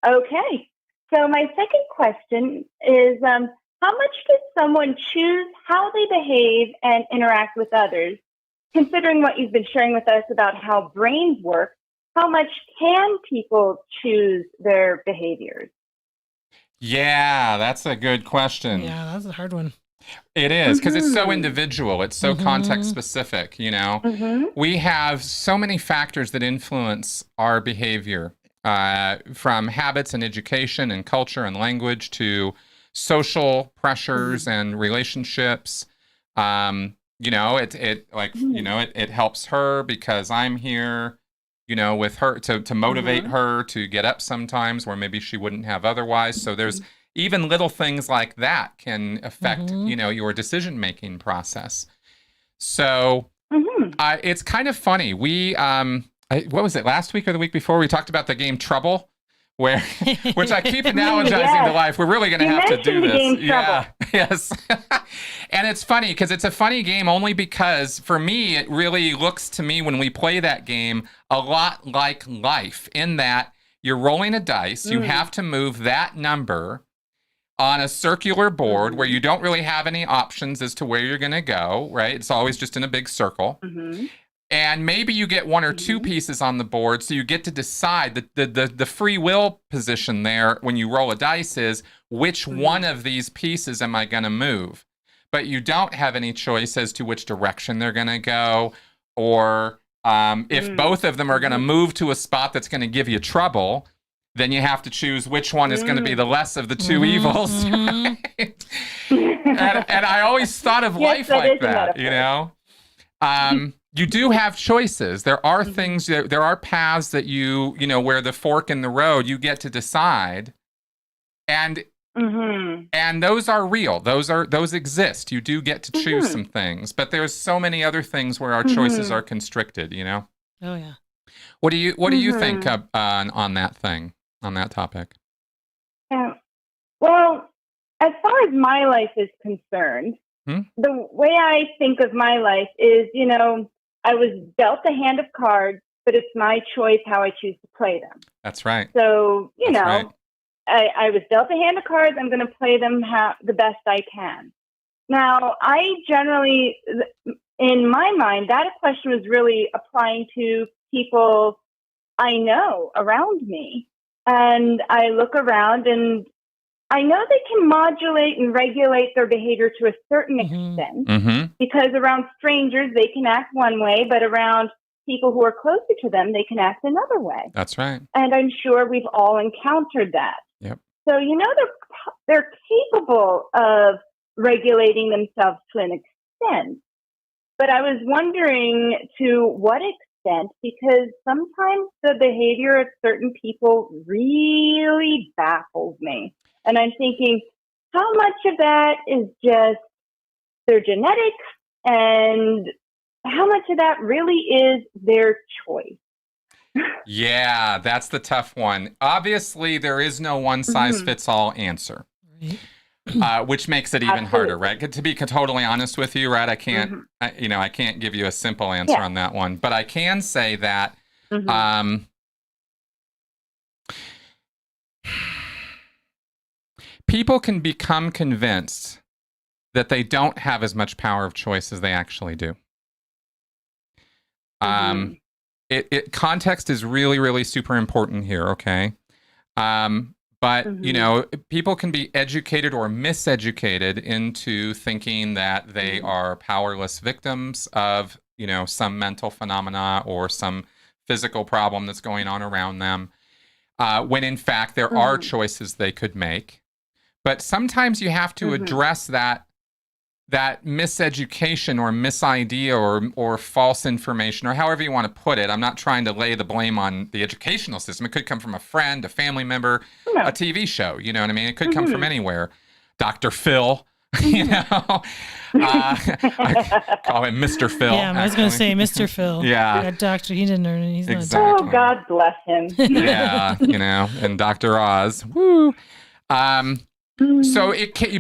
S5: Okay. So my second question is, how much does someone choose how they behave and interact with others? Considering what you've been sharing with us about how brains work, how much can people choose their behaviors?
S1: Yeah, that's a good question.
S2: Yeah, that's a hard one.
S1: It is, because it's so individual. It's so context specific, We have so many factors that influence our behavior, from habits and education and culture and language to social pressures and relationships. It helps her because I'm here, with her to motivate her to get up sometimes where maybe she wouldn't have otherwise. So there's even little things like that can affect, your decision-making process. So it's kind of funny. We, what was it, last week or the week before, we talked about the game Trouble, which I keep analogizing to life. We're really going to have to do this. Yeah, yes. And it's funny because it's a funny game only because for me, it really looks to me when we play that game a lot like life in that you're rolling a dice. You have to move that number on a circular board where you don't really have any options as to where you're going to go, right? It's always just in a big circle. And maybe you get 1 or 2 pieces on the board, so you get to decide the free will position there when you roll a dice is which one of these pieces am I going to move? But you don't have any choice as to which direction they're going to go, or if both of them are going to move to a spot that's going to give you trouble, then you have to choose which one is going to be the less of the 2 evils. Right? and I always thought of life like that, You do have choices. There are things, there are paths that where the fork in the road, you get to decide. And those are real. Those exist. You do get to choose some things, but there's so many other things where our choices are constricted, Oh
S2: yeah.
S1: What do you think on that thing, on that topic?
S5: Yeah. Well, as far as my life is concerned, the way I think of my life is, I was dealt a hand of cards, but it's my choice how I choose to play them.
S1: That's right.
S5: So, I was dealt a hand of cards. I'm going to play them the best I can. Now, I generally, in my mind, that question was really applying to people I know around me. And I look around and I know they can modulate and regulate their behavior to a certain extent because around strangers, they can act one way, but around people who are closer to them, they can act another way.
S1: That's right.
S5: And I'm sure we've all encountered that.
S1: Yep.
S5: So, they're capable of regulating themselves to an extent. But I was wondering to what extent, because sometimes the behavior of certain people really baffles me. And I'm thinking, how much of that is just their genetics and how much of that really is their choice?
S1: Yeah, that's the tough one. Obviously, there is no one-size-fits-all answer, which makes it even harder, right? To be totally honest with you, right? I can't, I can't give you a simple answer on that one, but I can say that people can become convinced that they don't have as much power of choice as they actually do. Context is really, really super important here, okay? But, people can be educated or miseducated into thinking that they are powerless victims of, some mental phenomena or some physical problem that's going on around them, when in fact there are choices they could make. But sometimes you have to address that miseducation or misidea or false information, or however you want to put it. I'm not trying to lay the blame on the educational system. It could come from a friend, a family member, a TV show. You know what I mean? It could come from anywhere. Dr. Phil, I call him Mr. Phil.
S2: Yeah, I was going to say Mr. Phil.
S1: Yeah.
S2: That doctor, he didn't earn it. He's
S1: Exactly.
S2: not a
S5: Oh, God bless him.
S1: Yeah, and Dr. Oz. Woo. So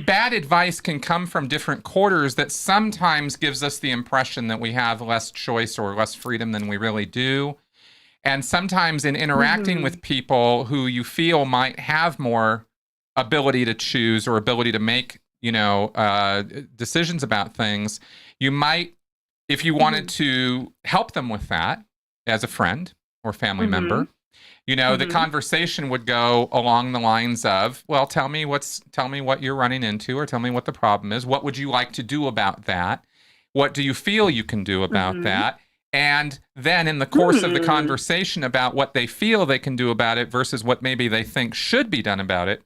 S1: bad advice can come from different quarters that sometimes gives us the impression that we have less choice or less freedom than we really do. And sometimes in interacting with people who you feel might have more ability to choose or ability to make, decisions about things, you might, if you wanted to help them with that as a friend or family member, the conversation would go along the lines of, well, tell me what you're running into, or tell me what the problem is. What would you like to do about that? What do you feel you can do about that? And then in the course of the conversation about what they feel they can do about it versus what maybe they think should be done about it,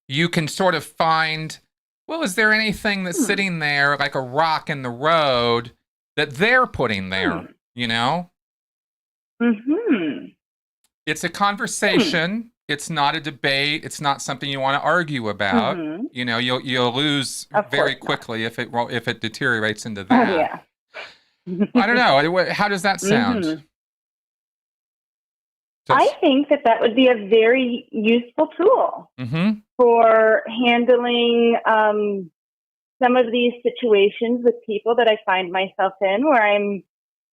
S1: you can sort of find, well, is there anything that's sitting there like a rock in the road that they're putting there, It's a conversation. It's not a debate. It's not something you want to argue about. You'll lose very quickly if it deteriorates into that.
S5: Oh, yeah.
S1: I don't know. How does that sound?
S5: I think that would be a very useful tool for handling some of these situations with people that I find myself in, where I'm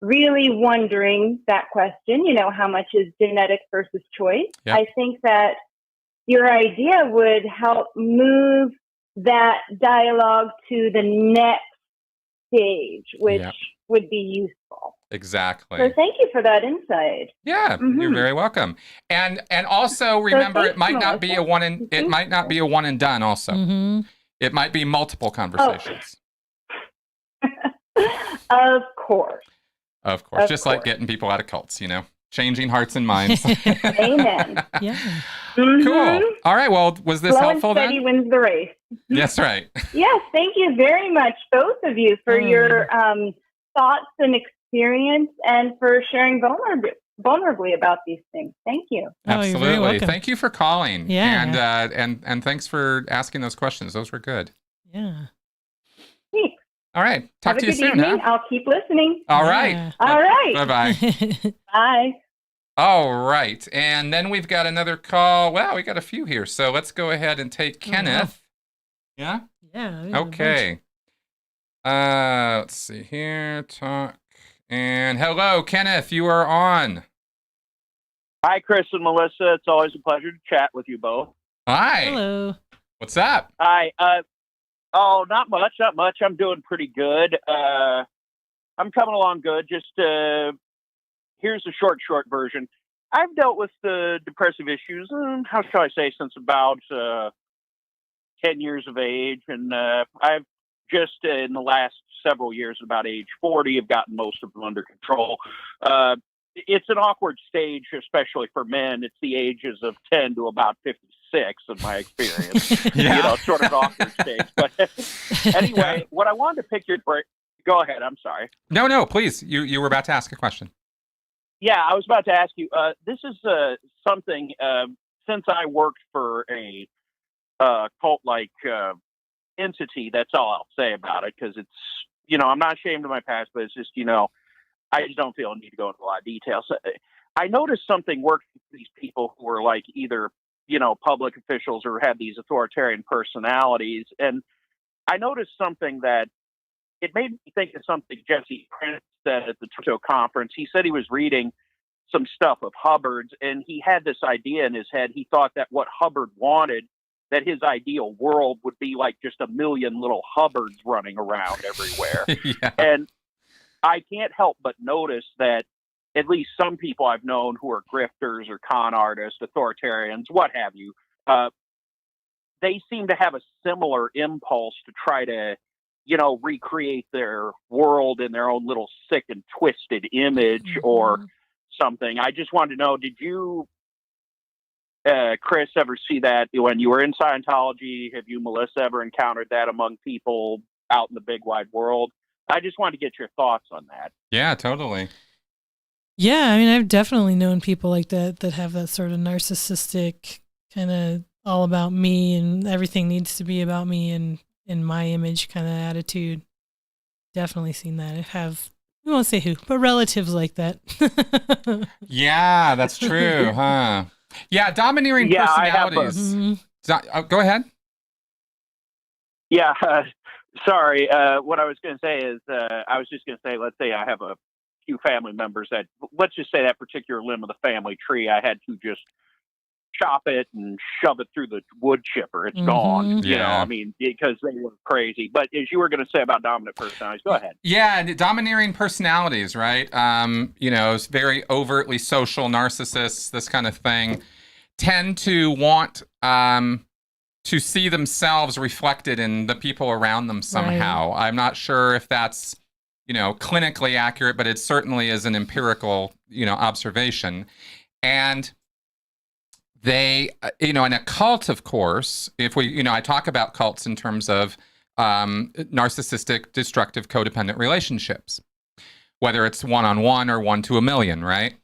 S5: really wondering that question, how much is genetic versus choice? Yep. I think that your idea would help move that dialogue to the next stage, which would be useful.
S1: Exactly.
S5: So thank you for that insight.
S1: Yeah, you're very welcome. And also remember, it might not be a one and done. Also, it might be multiple conversations.
S5: Of course.
S1: Of course. Just like getting people out of cults, changing hearts and minds.
S5: Amen.
S2: Yeah.
S1: Cool. All right. Well, was this helpful then?
S5: Slow and steady wins the race.
S1: That's right.
S5: Yes. Thank you very much, both of you, for your thoughts and experience, and for sharing vulnerably about these things. Thank you.
S1: Absolutely.
S2: You're very welcome.
S1: Thank you for calling.
S2: Yeah.
S1: And thanks for asking those questions. Those were good.
S2: Yeah.
S5: Thanks.
S1: All right. Talk to you soon,
S5: evening. I'll keep listening.
S1: All right.
S5: All right.
S1: Bye-bye.
S5: Bye.
S1: All right. And then we've got another call. Wow, we got a few here. So let's go ahead and take Kenneth. Yeah?
S2: Yeah.
S1: Okay. Let's see here. Talk. And hello, Kenneth. You are on.
S6: Hi, Chris and Melissa. It's always a pleasure to chat with you both.
S1: Hi.
S2: Hello.
S1: What's up?
S6: Hi. Not much. I'm doing pretty good. I'm coming along good. Just here's the short version. I've dealt with the depressive issues, how shall I say, since about 10 years of age. And I've just in the last several years, about age 40, have gotten most of them under control. It's an awkward stage, especially for men. It's the ages of 10 to about 56 in my experience. Sort of an awkward stage. But anyway, what I wanted to pick your brain. Go ahead. I'm sorry.
S1: No, please. You were about to ask a question.
S6: Yeah, I was about to ask you. This is something, since I worked for a cult-like entity, that's all I'll say about it, because it's, I'm not ashamed of my past, but it's just, I just don't feel a need to go into a lot of details. I noticed something working for these people who were like either, public officials or had these authoritarian personalities. And I noticed something that it made me think of something Jesse Prince said at the Toronto conference. He said he was reading some stuff of Hubbard's, and he had this idea in his head. He thought that what Hubbard wanted, that his ideal world would be like just a million little Hubbards running around everywhere.
S1: Yeah.
S6: And I can't help but notice that at least some people I've known who are grifters or con artists, authoritarians, what have you, they seem to have a similar impulse to try to recreate their world in their own little sick and twisted image or something. I just wanted to know, did you, Chris, ever see that when you were in Scientology? Have you, Melissa, ever encountered that among people out in the big wide world? I just wanted to get your thoughts on that.
S1: Yeah, totally.
S2: Yeah, I mean, I've definitely known people like that have that sort of narcissistic kind of all about me and everything needs to be about me and in my image kind of attitude. Definitely seen that. I have, we won't say who, but relatives like that.
S1: Yeah, that's true, huh? Yeah, domineering personalities. Go ahead.
S6: Yeah, sorry. What I was going to say is, I was just going to say, let's say I have a few family members that, let's just say that particular limb of the family tree, I had to just chop it and shove it through the wood chipper. It's gone.
S1: Yeah.
S6: Because they were crazy. But as you were going to say about dominant personalities, go ahead.
S1: Yeah, domineering personalities, right? Very overtly social narcissists, this kind of thing, tend to want to see themselves reflected in the people around them somehow. Right. I'm not sure if that's, clinically accurate, but it certainly is an empirical, observation. And they, in a cult, of course, if we, I talk about cults in terms of narcissistic, destructive, codependent relationships, whether it's one-on-one or 1 to 1,000,000, right?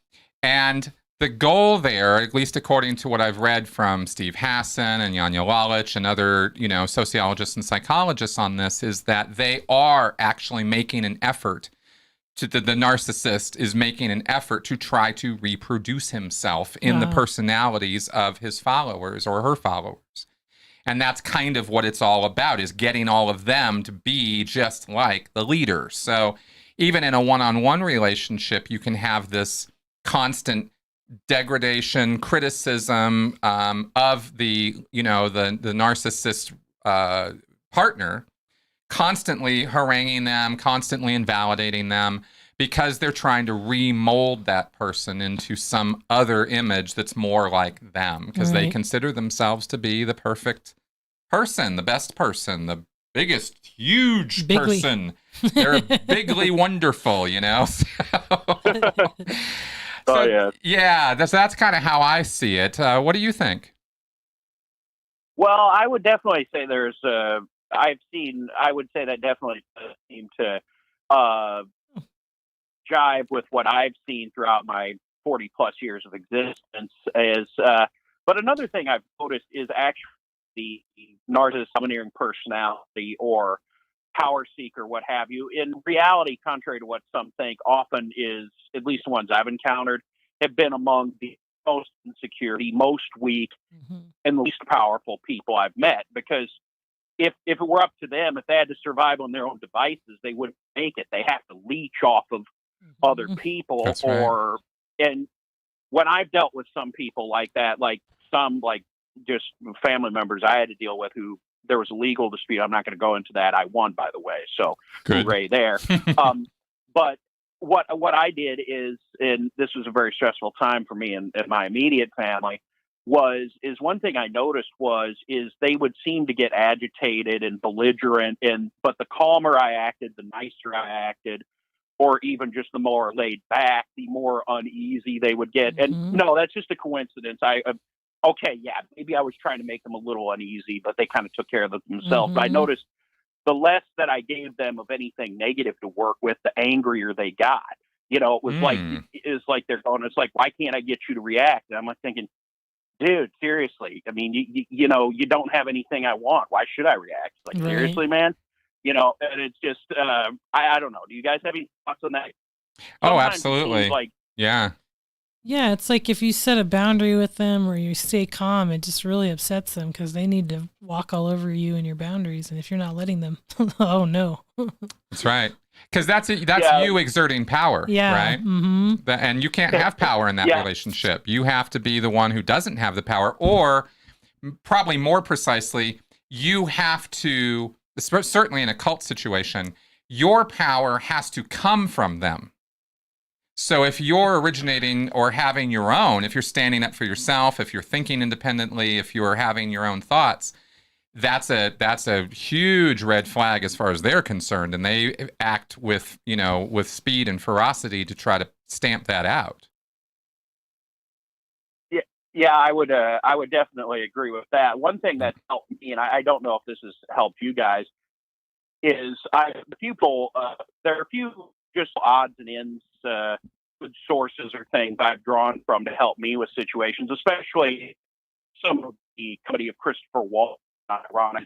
S1: And the goal there, at least according to what I've read from Steve Hassan and Janja Lalich and other, sociologists and psychologists on this, is that they are actually making an effort the narcissist is making an effort to try to reproduce himself in the personalities of his followers or her followers. And that's kind of what it's all about, is getting all of them to be just like the leader. So even in a one-on-one relationship, you can have this constant degradation, criticism of the narcissist partner, constantly haranguing them, constantly invalidating them, because they're trying to remold that person into some other image that's more like them, because they consider themselves to be the perfect person, the best person, the biggest, huge person. They're bigly wonderful, Yeah, that's kind of how I see it. What do you think?
S6: Well, I would definitely say I would say that definitely does seem to jive with what I've seen throughout my 40 plus years of existence. But another thing I've noticed is actually the narcissist domineering personality or power seeker, what have you. In reality, contrary to what some think, often is, at least the ones I've encountered, have been among the most insecure, the most weak, and the least powerful people I've met. Because if it were up to them, if they had to survive on their own devices, they wouldn't make it. They have to leech off of other people.
S1: That's right.
S6: And when I've dealt with some people like that, like some just family members I had to deal with who there was a legal dispute. I'm not going to go into that. I won, by the way. So hooray there. But what I did is, and this was a very stressful time for me and my immediate family, is one thing I noticed is they would seem to get agitated and belligerent, but the calmer I acted, the nicer I acted, or even just the more laid back, the more uneasy they would get. And no, that's just a coincidence. Maybe I was trying to make them a little uneasy, but they kind of took care of themselves. But I noticed the less that I gave them of anything negative to work with, the angrier they got. It was like they're going, it's like, why can't I get you to react? And I'm like thinking, dude, seriously. I mean, you don't have anything I want. Why should I react? Like, seriously, man? And it's just, I don't know. Do you guys have any thoughts on that?
S1: Oh, absolutely. Yeah.
S2: Yeah, it's like if you set a boundary with them or you stay calm, it just really upsets them because they need to walk all over you and your boundaries. And if you're not letting them, oh no.
S1: That's right. Because that's you exerting power, right? And you can't have power in that relationship. You have to be the one who doesn't have the power, or probably more precisely, you have to, certainly in a cult situation, your power has to come from them. So if you're originating or having your own, if you're standing up for yourself, if you're thinking independently, if you're having your own thoughts, that's a huge red flag as far as they're concerned, and they act with with speed and ferocity to try to stamp that out.
S6: Yeah, I would definitely agree with that. One thing that helped me, and I don't know if this has helped you guys, is there are a few just odds and ends, good sources or things I've drawn from to help me with situations, especially some of the comedy of Christopher Walken, ironic,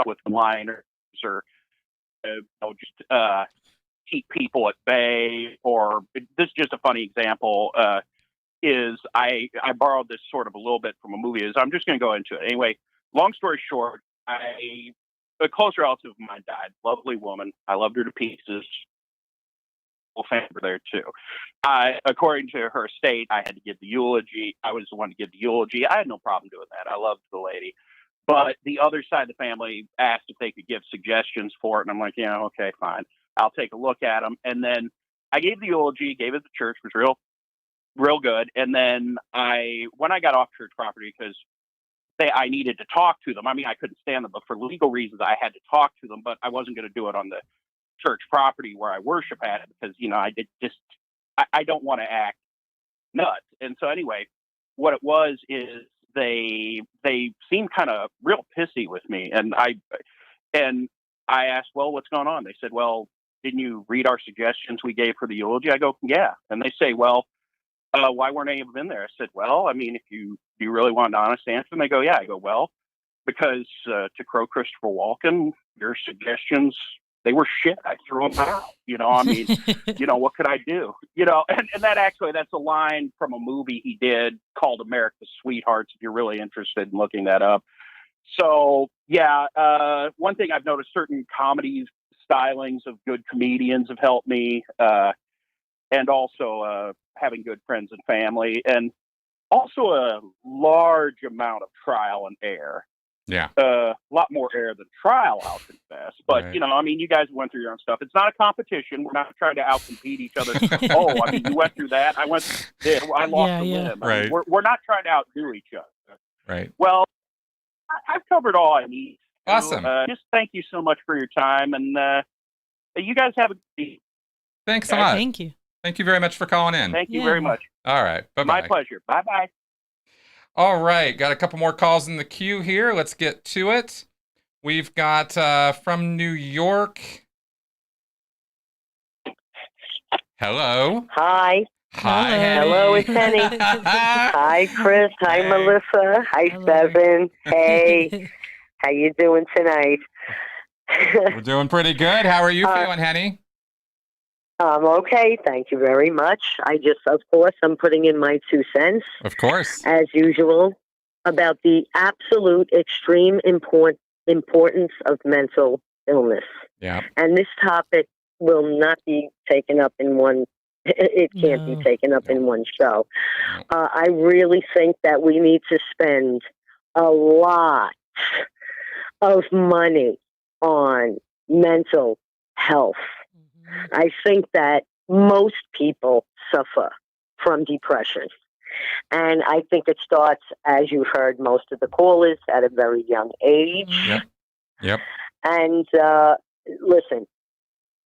S6: with liners or just keep people at bay. Or this is just a funny example. Is I borrowed this sort of a little bit from a movie. I'm just going to go into it anyway. Long story short, a close relative of mine died. Lovely woman. I loved her to pieces. Family were there too. According to her estate, I had to give the eulogy. I was the one to give the eulogy. I had no problem doing that. I loved the lady. But the other side of the family asked if they could give suggestions for it. And I'm like, yeah, okay, fine. I'll take a look at them. And then I gave the eulogy, gave it to church, was real good. And then when I got off church property, because I needed to talk to them. I mean, I couldn't stand them, but for legal reasons, I had to talk to them, but I wasn't going to do it on the church property where I worship at it because, I don't want to act nuts. And so anyway, what it was is they seemed kind of real pissy with me. And I asked, well, what's going on? They said, well, didn't you read our suggestions we gave for the eulogy? I go, yeah. And they say, well, why weren't any of them in there? I said, well, I mean, if you really want an honest answer, and they go, yeah. I go, well, because to quote Christopher Walken, your suggestions, they were shit. I threw them out. I mean, what could I do? And that's a line from a movie he did called America's Sweethearts, if you're really interested in looking that up. So, yeah, one thing I've noticed, certain comedy stylings of good comedians have helped me, and also having good friends and family, and also a large amount of trial and error.
S1: Yeah.
S6: A lot more error than trial, I'll confess. But,
S1: right.
S6: I mean, you guys went through your own stuff. It's not a competition. We're not trying to outcompete each other. Oh, I mean, you went through that. I went through this. I lost a limb.
S1: Right.
S6: I mean, we're not trying to outdo each other.
S1: Right.
S6: Well, I've covered all I need.
S1: Awesome.
S6: Just thank you so much for your time. And you guys have a good day.
S1: Thanks a lot.
S2: Thank you.
S1: Thank you very much for calling in.
S6: Thank you very much.
S1: All right. Bye-bye.
S6: My pleasure. Bye-bye.
S1: All right. Got a couple more calls in the queue here. Let's get to it. We've got from New York. Hello.
S7: Hi.
S1: Hi, Henny.
S7: Hello, it's Henny. Hi, Chris. Hi,
S1: Hey.
S7: Melissa. Hi,
S2: Hello.
S7: Seven. Hey. How you doing tonight?
S1: We're doing pretty good. How are you feeling, Henny?
S7: I'm okay. Thank you very much. Of course, I'm putting in my 2 cents,
S1: Of course.
S7: as usual, about the absolute extreme importance of mental illness.
S1: Yeah.
S7: And this topic will not be taken up in one. It can't be taken up in one show. I really think that we need to spend a lot of money on mental health. I think that most people suffer from depression. And I think it starts, as you heard most of the callers, at a very young age.
S1: Yep.
S7: And listen,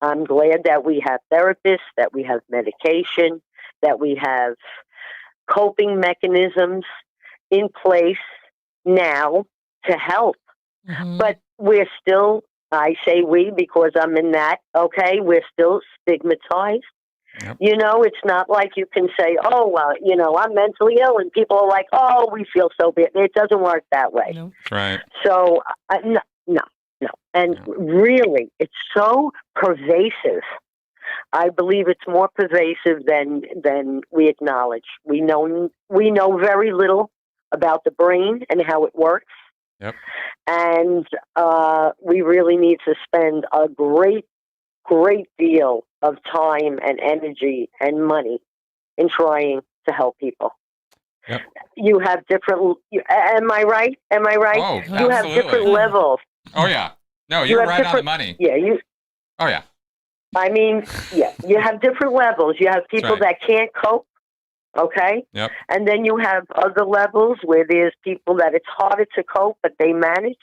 S7: I'm glad that we have therapists, that we have medication, that we have coping mechanisms in place now to help. But we're still, I say we because I'm in that, okay, we're still stigmatized.
S1: Yep.
S7: It's not like you can say, oh, well, I'm mentally ill, and people are like, oh, we feel so bad. It doesn't work that way.
S2: Nope.
S1: Right.
S7: So, no. And really, it's so pervasive. I believe it's more pervasive than we acknowledge. We know very little about the brain and how it works.
S1: Yep.
S7: And we really need to spend a great deal of time and energy and money in trying to help people.
S1: Yep.
S7: You have different. Am I right?
S1: Oh,
S7: you have
S1: absolutely.
S7: different levels.
S1: Oh, yeah. No, you're right on the money.
S7: Yeah,
S1: Oh, yeah.
S7: I mean, yeah, you have different levels. You have people
S1: right.
S7: that can't cope, okay?
S1: Yep.
S7: And then you have other levels where there's people that it's harder to cope, but they manage.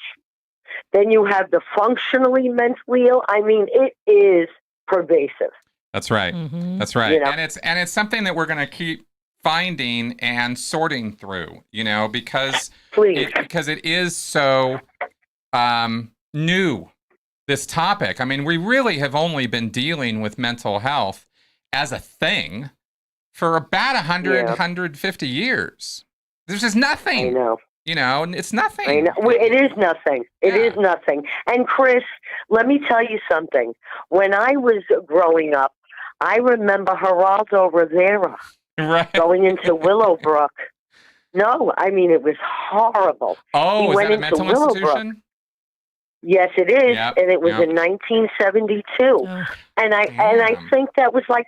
S7: Then you have the functionally mentally ill. I mean, it is pervasive.
S1: That's right.
S2: Mhm.
S1: That's right.
S7: You know?
S1: And it's something that we're going to keep finding and sorting through, because
S7: Please.
S1: because it is so new, this topic. I mean, we really have only been dealing with mental health as a thing for about 100, 150 years. There's just nothing.
S7: I know.
S1: It's nothing.
S7: I know. It is nothing. It is nothing. And Chris, let me tell you something. When I was growing up, I remember Geraldo Rivera going into Willowbrook. No, I mean, it was horrible.
S1: Oh, is that a mental institution?
S7: Yes, it is.
S1: Yep,
S7: And it was in 1972.
S2: Oh.
S7: And I think that was like,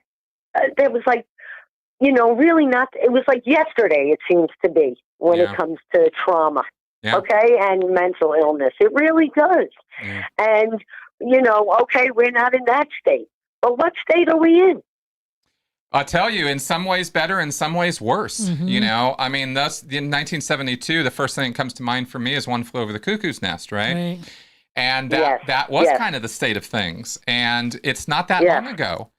S7: really not, it was like yesterday, it seems to be, when it comes to trauma, okay, and mental illness. It really does.
S1: Yeah.
S7: And, okay, we're not in that state. But what state are we in?
S1: I'll tell you, in some ways better, in some ways worse.
S2: Mhm.
S1: I mean, thus in 1972, the first thing that comes to mind for me is One Flew Over the Cuckoo's Nest, right? And that was kind of the state of things. And it's not that long ago.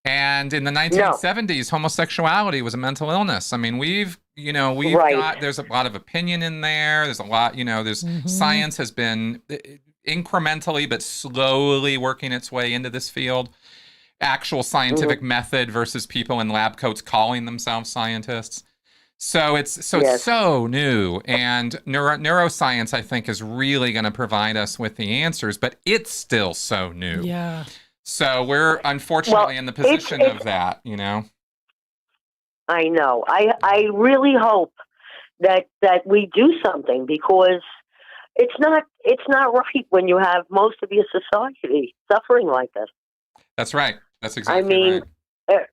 S1: And in the 1970s, homosexuality was a mental illness. I mean, we've got, there's a lot of opinion in there. There's a lot, there's science has been incrementally but slowly working its way into this field. Actual scientific method versus people in lab coats calling themselves scientists. So it's so new, and neuroscience, I think, is really going to provide us with the answers, but it's still so new.
S2: Yeah.
S1: So we're unfortunately in the position of that,
S7: I know. I really hope that we do something, because it's not right when you have most of your society suffering like this.
S1: That's right. That's exactly right.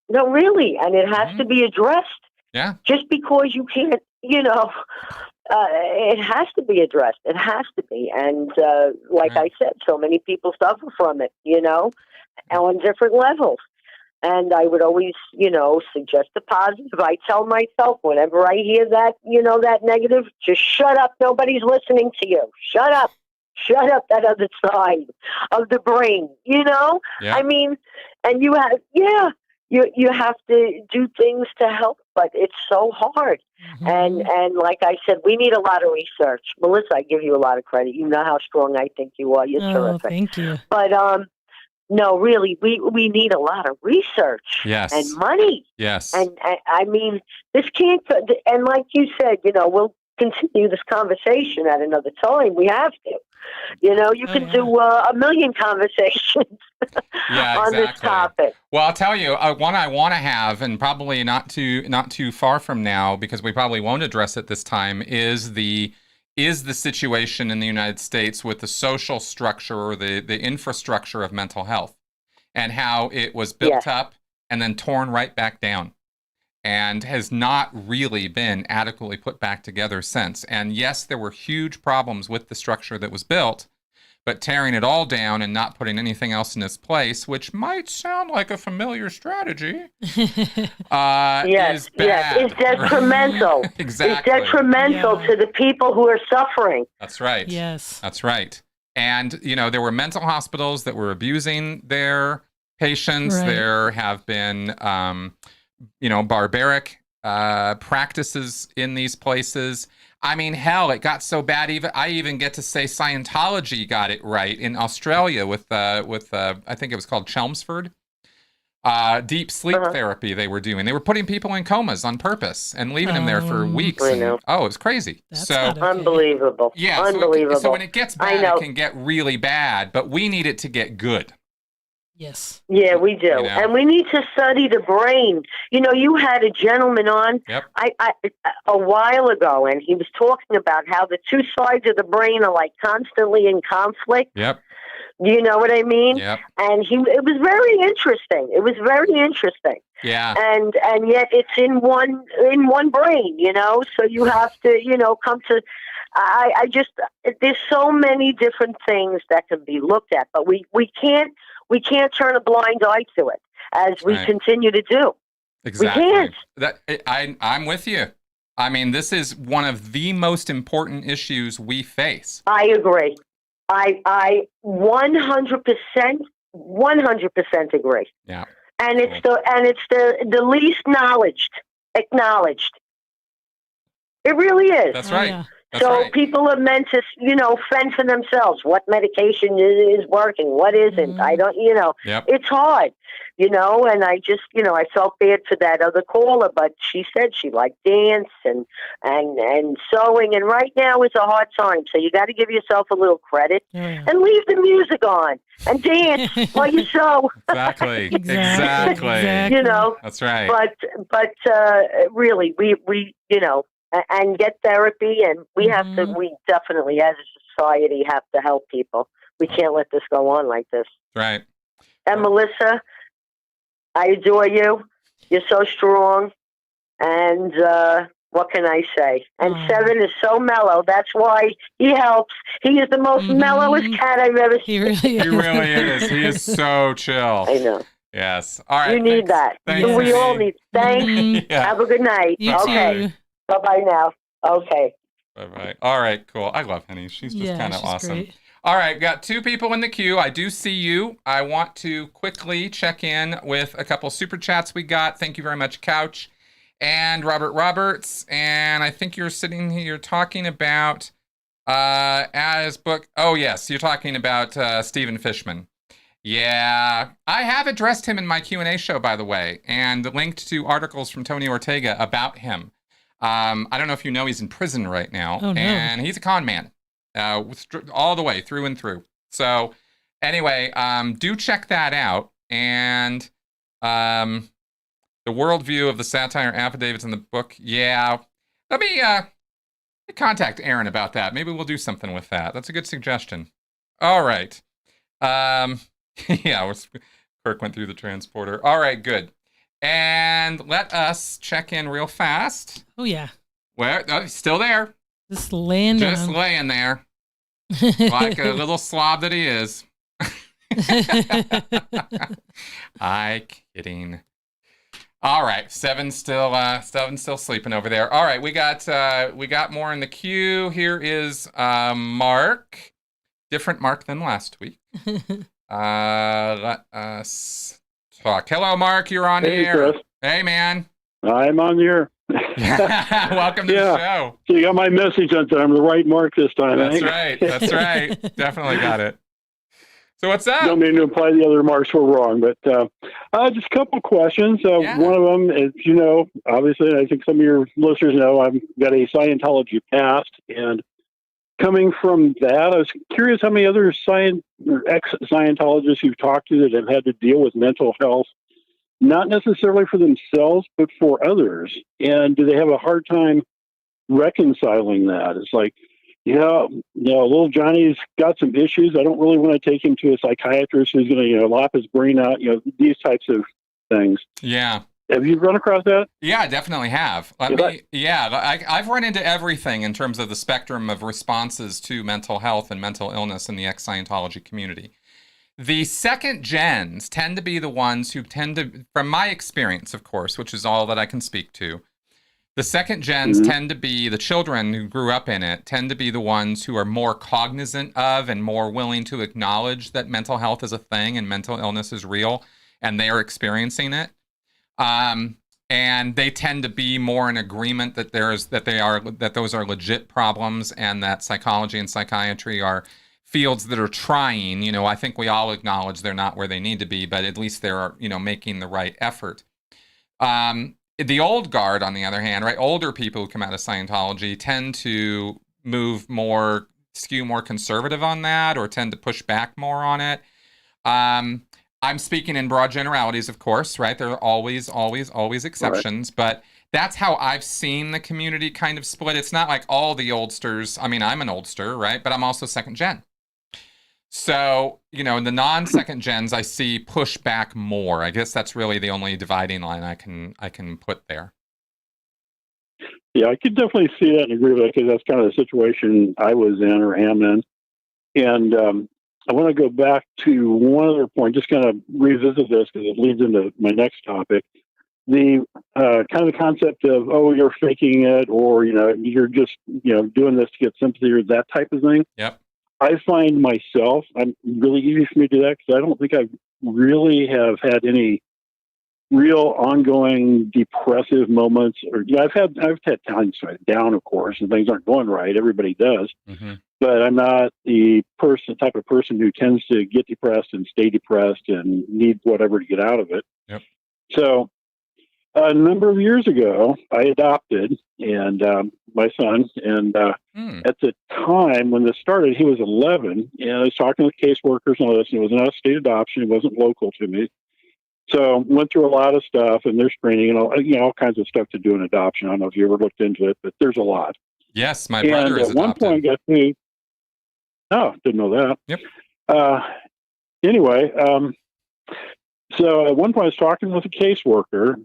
S7: No, really, and it has to be addressed.
S1: Yeah. Just
S7: because you can't, it has to be addressed. It has to be. And like I said, so many people suffer from it, on different levels. And I would always, suggest the positive. I tell myself whenever I hear that, that negative, just shut up. Nobody's listening to you. Shut up. Shut up, that other side of the brain,
S1: Yeah.
S7: I mean, and you have, you have to do things to help, but it's so hard. And like I said, we need a lot of research. Melissa, I give you a lot of credit. You know how strong I think you are. You're terrific.
S2: Thank you.
S7: But no, really, we need a lot of research and money.
S1: Yes.
S7: And I mean, this can't, and like you said, we'll continue this conversation at another time. We have to. You can do a million conversations on this topic.
S1: Well, I'll tell you, one I want to have, and probably not too far from now, because we probably won't address it this time, is the situation in the United States with the social structure or the infrastructure of mental health, and how it was built up and then torn right back down, and has not really been adequately put back together since. And yes, there were huge problems with the structure that was built, but tearing it all down and not putting anything else in its place, which might sound like a familiar strategy, is bad.
S7: Yes, it's detrimental.
S1: Exactly.
S7: It's detrimental to the people who are suffering.
S1: That's right.
S2: Yes.
S1: That's right. And, there were mental hospitals that were abusing their patients.
S2: Right.
S1: There have been barbaric practices in these places. I mean, hell, it got so bad. I even get to say Scientology got it right in Australia with I think it was called Chelmsford. Deep sleep therapy they were doing. They were putting people in comas on purpose and leaving them there for weeks.
S7: I know.
S1: It was crazy.
S2: That's
S1: so
S2: not okay.
S7: Unbelievable.
S1: Yeah,
S7: unbelievable.
S1: So when it gets bad, it can get really bad, but we need it to get good.
S2: Yes.
S7: Yeah, we do. And we need to study the brain. You had a gentleman on a while ago, and he was talking about how the two sides of the brain are like constantly in conflict.
S1: Yep.
S7: Do you know what I mean?
S1: Yep.
S7: And it was very interesting. It was very interesting.
S1: Yeah.
S7: And yet it's in one brain, so you have to, come to, I just, there's so many different things that can be looked at, but we can't turn a blind eye to it as we continue to do.
S1: Exactly.
S7: We can't.
S1: I'm with you. I mean, this is one of the most important issues we face.
S7: I agree. I 100% agree.
S1: Yeah.
S7: And it's the least acknowledged. It really is.
S1: That's
S2: Oh,
S1: right.
S2: yeah.
S1: That's
S7: So
S1: right.
S7: people are meant to, fend for themselves. What medication is working? What isn't? I don't,
S1: Yep.
S7: it's hard, and I just, I felt bad for that other caller, but she said she liked dance and sewing. And right now is a hard time. So you got to give yourself a little credit
S2: Oh, yeah.
S7: and leave the music on and dance while you sew.
S1: Exactly.
S2: Exactly.
S1: That's right.
S7: But really, we and get therapy, and we we definitely as a society have to help people. We can't let this go on like this.
S1: Right.
S7: And Melissa, I adore you. You're so strong, and what can I say? And Seven is so mellow. That's why he helps. He is the most mellowest cat I've ever seen.
S2: He really is.
S1: He really is. He is so chill.
S7: I know.
S1: Yes. All right.
S7: You need that.
S1: Thanks,
S7: We all
S1: Cindy.
S7: need. Thanks.
S1: Yeah.
S7: Have a good night.
S2: You
S7: Okay.
S2: too.
S7: Bye-bye now. Okay.
S1: Bye-bye. All right, cool. I love Henny. She's just kind of
S2: she's
S1: awesome.
S2: great.
S1: All right, got 2 people in the queue. I do see you. I want to quickly check in with a couple super chats we got. Thank you very much, Couch and Robert Roberts. And I think you're sitting here talking about as book. Oh, yes, you're talking about Stephen Fishman. Yeah, I have addressed him in my Q&A show, by the way, and linked to articles from Tony Ortega about him. I don't know if you know, he's in prison right now,
S2: Oh, no.
S1: and he's a con man, all the way through and through. So anyway, do check that out. And the worldview of the satire affidavits in the book. Yeah, let me contact Aaron about that. Maybe we'll do something with that. That's a good suggestion. All right. Yeah, Kirk went through the transporter. All right, good. And let us check in real fast.
S2: Oh, yeah.
S1: Where? Oh, he's still there.
S2: Just laying down.
S1: Just laying there. Like a little slob that he is. I kidding. All right, Seven's still sleeping over there. All right, we got more in the queue. Here is Mark. Different Mark than last week. Let us talk. Hello, Mark. You're on the air.
S8: Chris.
S1: Hey, man.
S8: I'm on here.
S1: Welcome to the show.
S8: So you got my message on time. I'm the right Mark this time.
S1: That's
S8: eh?
S1: right. That's right. Definitely got it. So what's up?
S8: Don't mean to imply the other marks were wrong, but just a couple of questions. One of them is, obviously, I think some of your listeners know I've got a Scientology past, and coming from that, I was curious how many other ex-Scientologists you've talked to that have had to deal with mental health, not necessarily for themselves, but for others. And do they have a hard time reconciling that? It's like, little Johnny's got some issues. I don't really want to take him to a psychiatrist who's going to, lop his brain out, these types of things.
S1: Yeah.
S8: Have you run across that?
S1: Yeah, I definitely have. I've run into everything in terms of the spectrum of responses to mental health and mental illness in the ex-Scientology community. The second gens tend to be the ones who tend to, from my experience, of course, which is all that I can speak to, the second gens tend to be the children who grew up in it, tend to be the ones who are more cognizant of and more willing to acknowledge that mental health is a thing and mental illness is real, and they are experiencing it. And they tend to be more in agreement that those are legit problems, and that psychology and psychiatry are fields that are trying. I think we all acknowledge they're not where they need to be, but at least they're making the right effort. The old guard, on the other hand, right, older people who come out of Scientology tend to skew more conservative on that, or tend to push back more on it. I'm speaking in broad generalities, of course, right? There are always exceptions, but that's how I've seen the community kind of split. It's not like all the oldsters. I mean, I'm an oldster, right? But I'm also second gen. So, in the non-second gens, I see push back more. I guess that's really the only dividing line I can put there.
S8: Yeah, I could definitely see that and agree with that, because that's kind of the situation I was in or am in. And I want to go back to one other point, just kind of revisit this because it leads into my next topic. The kind of the concept of, you're faking it, or, you're just, doing this to get sympathy, or that type of thing.
S1: Yep.
S8: I find myself, I'm really easy for me to do that because I don't think I really have had any real ongoing depressive moments. Or I've had times down, of course, and things aren't going right. Everybody does, but I'm not the type of person who tends to get depressed and stay depressed and need whatever to get out of it.
S1: Yep.
S8: So a number of years ago, I adopted my son, and at the time when this started, he was 11, and I was talking with caseworkers and all this, and it was an out-of-state adoption. It wasn't local to me. So went through a lot of stuff, and there's screening and all kinds of stuff to do an adoption. I don't know if you ever looked into it, but there's a lot.
S1: Yes, my brother is
S8: adopted. At one point, didn't know that.
S1: Yep.
S8: Anyway, so at one point I was talking with a caseworker,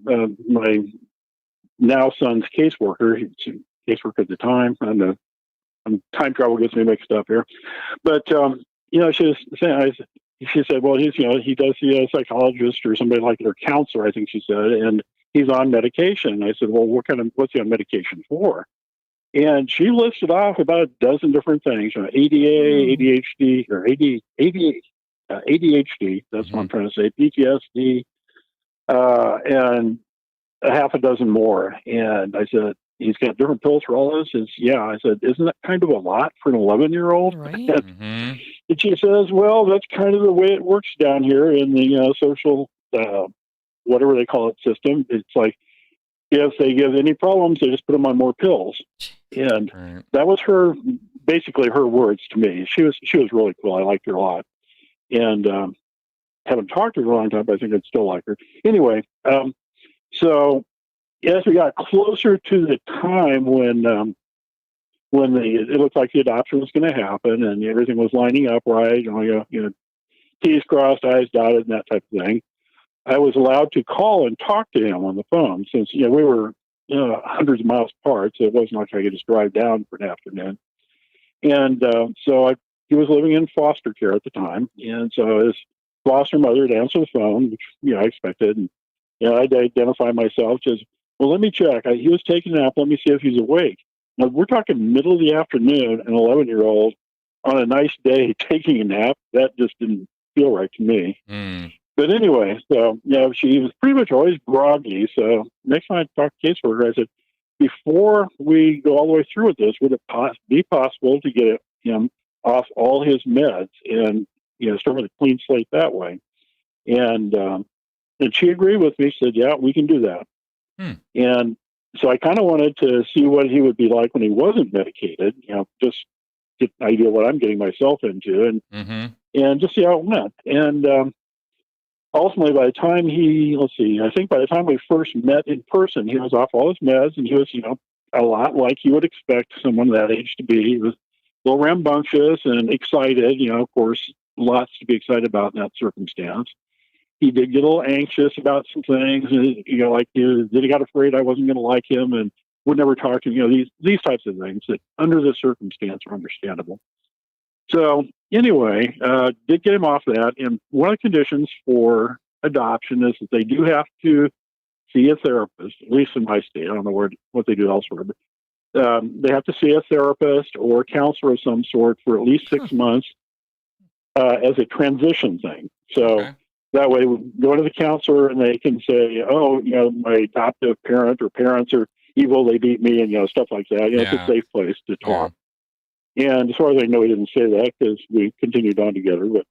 S8: my now son's caseworker. He was a caseworker at the time. Time travel gets me mixed up here, but she was saying, she said, well, he does see a psychologist or somebody like it, or counselor, I think she said, and he's on medication. I said, well, what's he on medication for? And she listed off about a dozen different things, ADA, ADHD, or ADHD, that's what I'm trying to say, PTSD, and a half a dozen more. And I said, he's got different pills for all this? I said, isn't that kind of a lot for an 11-year-old?
S2: Right.
S8: And she says, well, that's kind of the way it works down here in the social, whatever they call it, system. It's like, if they give any problems, they just put them on more pills. And that was basically her words to me. She was really cool. I liked her a lot. And haven't talked to her in a long time, but I think I'd still like her. Anyway, so as we got closer to the time when it looked like the adoption was going to happen and everything was lining up right, T's crossed, I's dotted, and that type of thing, I was allowed to call and talk to him on the phone since we were hundreds of miles apart, so it wasn't like I could just drive down for an afternoon. And he was living in foster care at the time, and so his foster mother would answer the phone, which I expected, and I'd identify myself as, well, let me check. He was taking a nap. Let me see if he's awake. Now, we're talking middle of the afternoon, an 11-year-old on a nice day taking a nap. That just didn't feel right to me. But anyway, so, she was pretty much always groggy. So next time I talked to caseworker, I said, before we go all the way through with this, would it be possible to get him off all his meds and, start with a clean slate that way? And she agreed with me, said, yeah, we can do that. And so I kind of wanted to see what he would be like when he wasn't medicated, just get an idea of what I'm getting myself into and just see how it went. And ultimately, by the time by the time we first met in person, he was off all his meds, and he was, a lot like you would expect someone that age to be. He was a little rambunctious and excited, of course, lots to be excited about in that circumstance. He did get a little anxious about some things, and, he got afraid I wasn't going to like him and would never talk to him, these types of things that under the circumstance are understandable. So anyway, did get him off that. And one of the conditions for adoption is that they do have to see a therapist, at least in my state. I don't know what they do elsewhere, but they have to see a therapist or counselor of some sort for at least 6 months as a transition thing. So that way we go to the counselor and they can say, oh, my adoptive parent or parents are evil, they beat me, and, stuff like that. It's a safe place to talk. And as far as I know, he didn't say that because we continued on together. But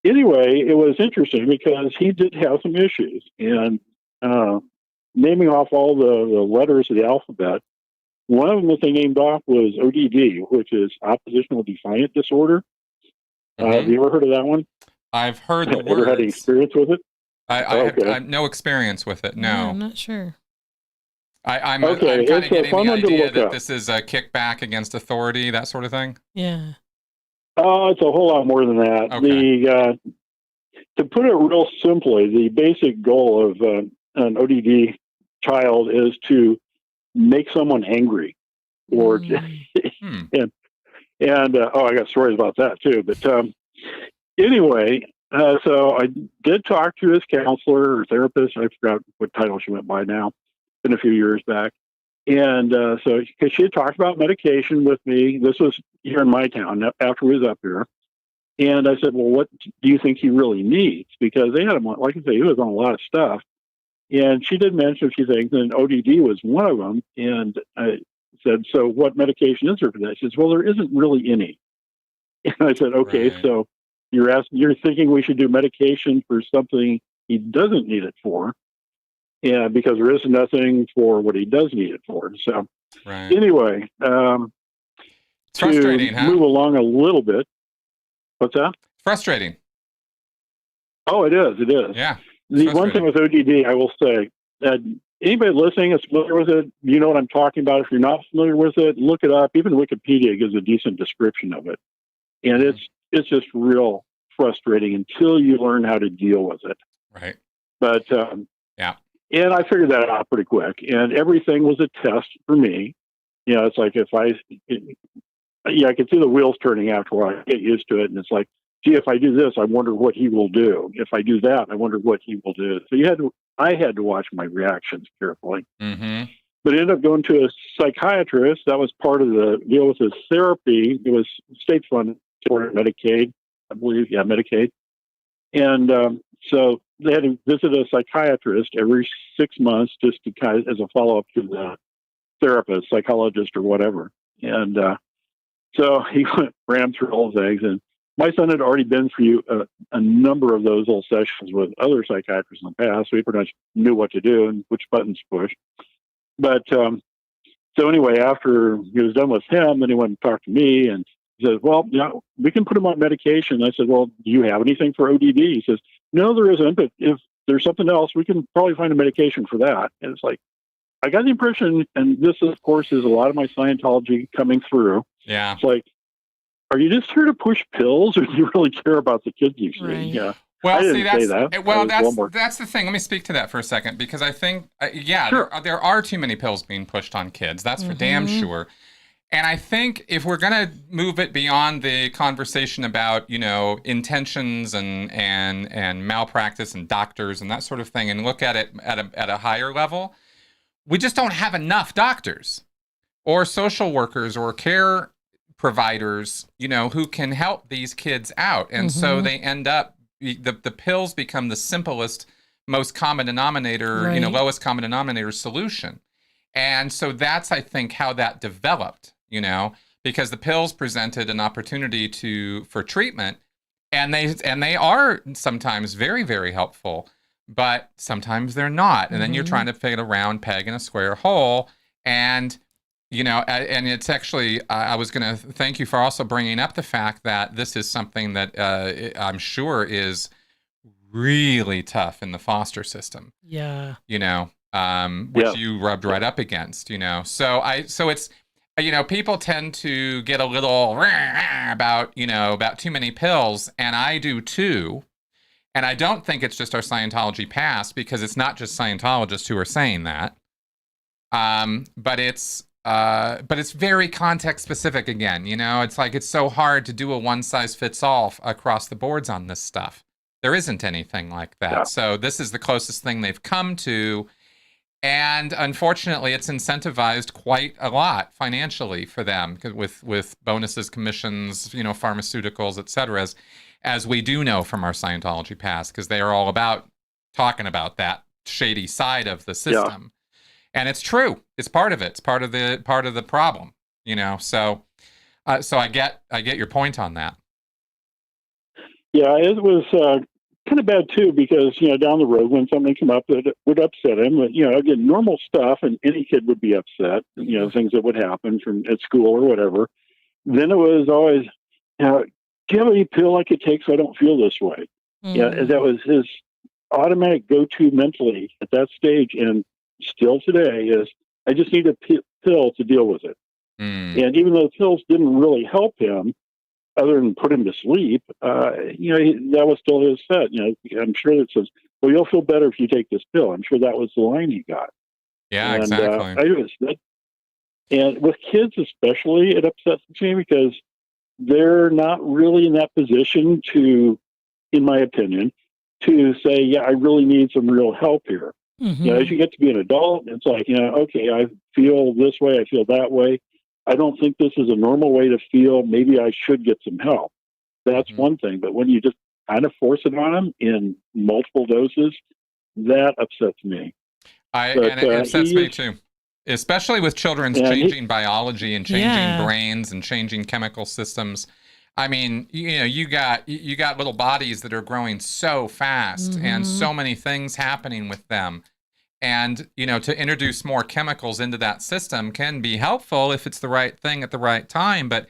S8: anyway, it was interesting because he did have some issues. And naming off all the letters of the alphabet, one of them that they named off was ODD, which is oppositional defiant disorder. Have you ever heard of that one?
S1: I've heard the words.
S8: Ever had any experience with it?
S1: I have no experience with it, no.
S2: I'm not sure.
S1: I'm kind of getting the idea that this is a kickback against authority, that sort of thing.
S2: Yeah.
S8: Oh, it's a whole lot more than that. Okay. To put it real simply, the basic goal of an ODD child is to make someone angry, or and I got stories about that too. But anyway, so I did talk to his counselor or therapist. I forgot what title she went by now. Been a few years back, And so, because she had talked about medication with me, this was here in my town after we was up here. And I said, well, what do you think he really needs? Because they had him on, like I say, he was on a lot of stuff. And she did mention a few things, and ODD was one of them. And I said, so what medication is there for that? She says, well, there isn't really any. And I said, okay,
S1: Right.
S8: so you're thinking we should do medication for something he doesn't need it for. Yeah, because there is nothing for what he does need it for. So
S1: Right.
S8: anyway,
S1: It's frustrating,
S8: to
S1: huh?
S8: move along a little bit. What's that?
S1: Frustrating.
S8: Oh, it is. It is.
S1: Yeah.
S8: The one thing with ODD, I will say that anybody listening is familiar with it. You know what I'm talking about. If you're not familiar with it, look it up. Even Wikipedia gives a decent description of it. And it's just real frustrating until you learn how to deal with it.
S1: Right.
S8: But,
S1: yeah.
S8: And I figured that out pretty quick. And everything was a test for me. You know, it's like I could see the wheels turning after I get used to it. And it's like, gee, if I do this, I wonder what he will do. If I do that, I wonder what he will do. So I had to watch my reactions carefully.
S1: Mm-hmm.
S8: But I ended up going to a psychiatrist. That was part of the deal with his therapy. It was state funded for Medicaid, I believe. Yeah, Medicaid. And so they had to visit a psychiatrist every 6 months just to kind of as a follow up to the therapist, psychologist, or whatever. And so he ran through all the things. And my son had already been through a number of those little sessions with other psychiatrists in the past, so he pretty much knew what to do and which buttons to push. But so anyway, after he was done with him, then he went and talked to me, and he says, well, yeah, we can put him on medication. I said, well, do you have anything for ODD? He says, no, there isn't, but if there's something else, we can probably find a medication for that. And it's like, I got the impression, and this, of course, is a lot of my Scientology coming through.
S1: Yeah.
S8: It's like, are you just here to push pills, or do you really care about the kids you see?
S2: Right.
S8: Yeah.
S1: Well,
S8: I didn't
S1: see,
S8: say
S1: that's
S8: that.
S1: well,
S8: I was
S1: that's the thing. Let me speak to that for a second, because I think,
S8: Sure.
S1: there are too many pills being pushed on kids. That's for damn sure. And I think if we're going to move it beyond the conversation about, you know, intentions and malpractice and doctors and that sort of thing, and look at it at a higher level, we just don't have enough doctors or social workers or care providers, you know, who can help these kids out. And so they end up, the pills become the simplest, most common denominator, you know, lowest common denominator solution. And so that's, I think, how that developed, you know, because the pills presented an opportunity for treatment, and they are sometimes very, very helpful, but sometimes they're not. And then you're trying to fit a round peg in a square hole. And, you know, and it's actually, I was going to thank you for also bringing up the fact that this is something that I'm sure is really tough in the foster system.
S2: Yeah.
S1: You know, which you rubbed right up against, you know. So it's, you know, people tend to get a little about too many pills, and I do too. And I don't think it's just our Scientology past, because it's not just Scientologists who are saying that. But it's very context specific again. You know, it's like, it's so hard to do a one size fits all across the boards on this stuff. There isn't anything like that. Yeah. So this is the closest thing they've come to. And unfortunately, it's incentivized quite a lot financially for them, with bonuses, commissions, you know, pharmaceuticals, et cetera, as we do know from our Scientology past, because they are all about talking about that shady side of the system. Yeah. And it's true. It's part of it. It's part of the problem, you know. So I get your point on that.
S8: Yeah, it was kind of bad too, because, you know, down the road when something came up that would upset him, you know, again, normal stuff, and any kid would be upset, you know, things that would happen at school or whatever. Then it was always, you know, do you have any pill I could take so I don't feel this way? Yeah, that was his automatic go-to mentally at that stage, and still today is, I just need a pill to deal with it. And even though pills didn't really help him, other than put him to sleep, you know, that was still his set. You know, I'm sure it says, well, you'll feel better if you take this pill. I'm sure that was the line he got.
S1: Yeah,
S8: and,
S1: exactly.
S8: And with kids especially, it upsets me because they're not really in that position to, in my opinion, to say, yeah, I really need some real help here. You know, as you get to be an adult, it's like, you know, okay, I've feel this way, I feel that way. I don't think this is a normal way to feel. Maybe I should get some help. That's one thing. But when you just kind of force it on them in multiple doses, that upsets me.
S1: And it upsets me too, especially with children's changing biology and changing brains and changing chemical systems. I mean, you got little bodies that are growing so fast and so many things happening with them. And, to introduce more chemicals into that system can be helpful if it's the right thing at the right time. But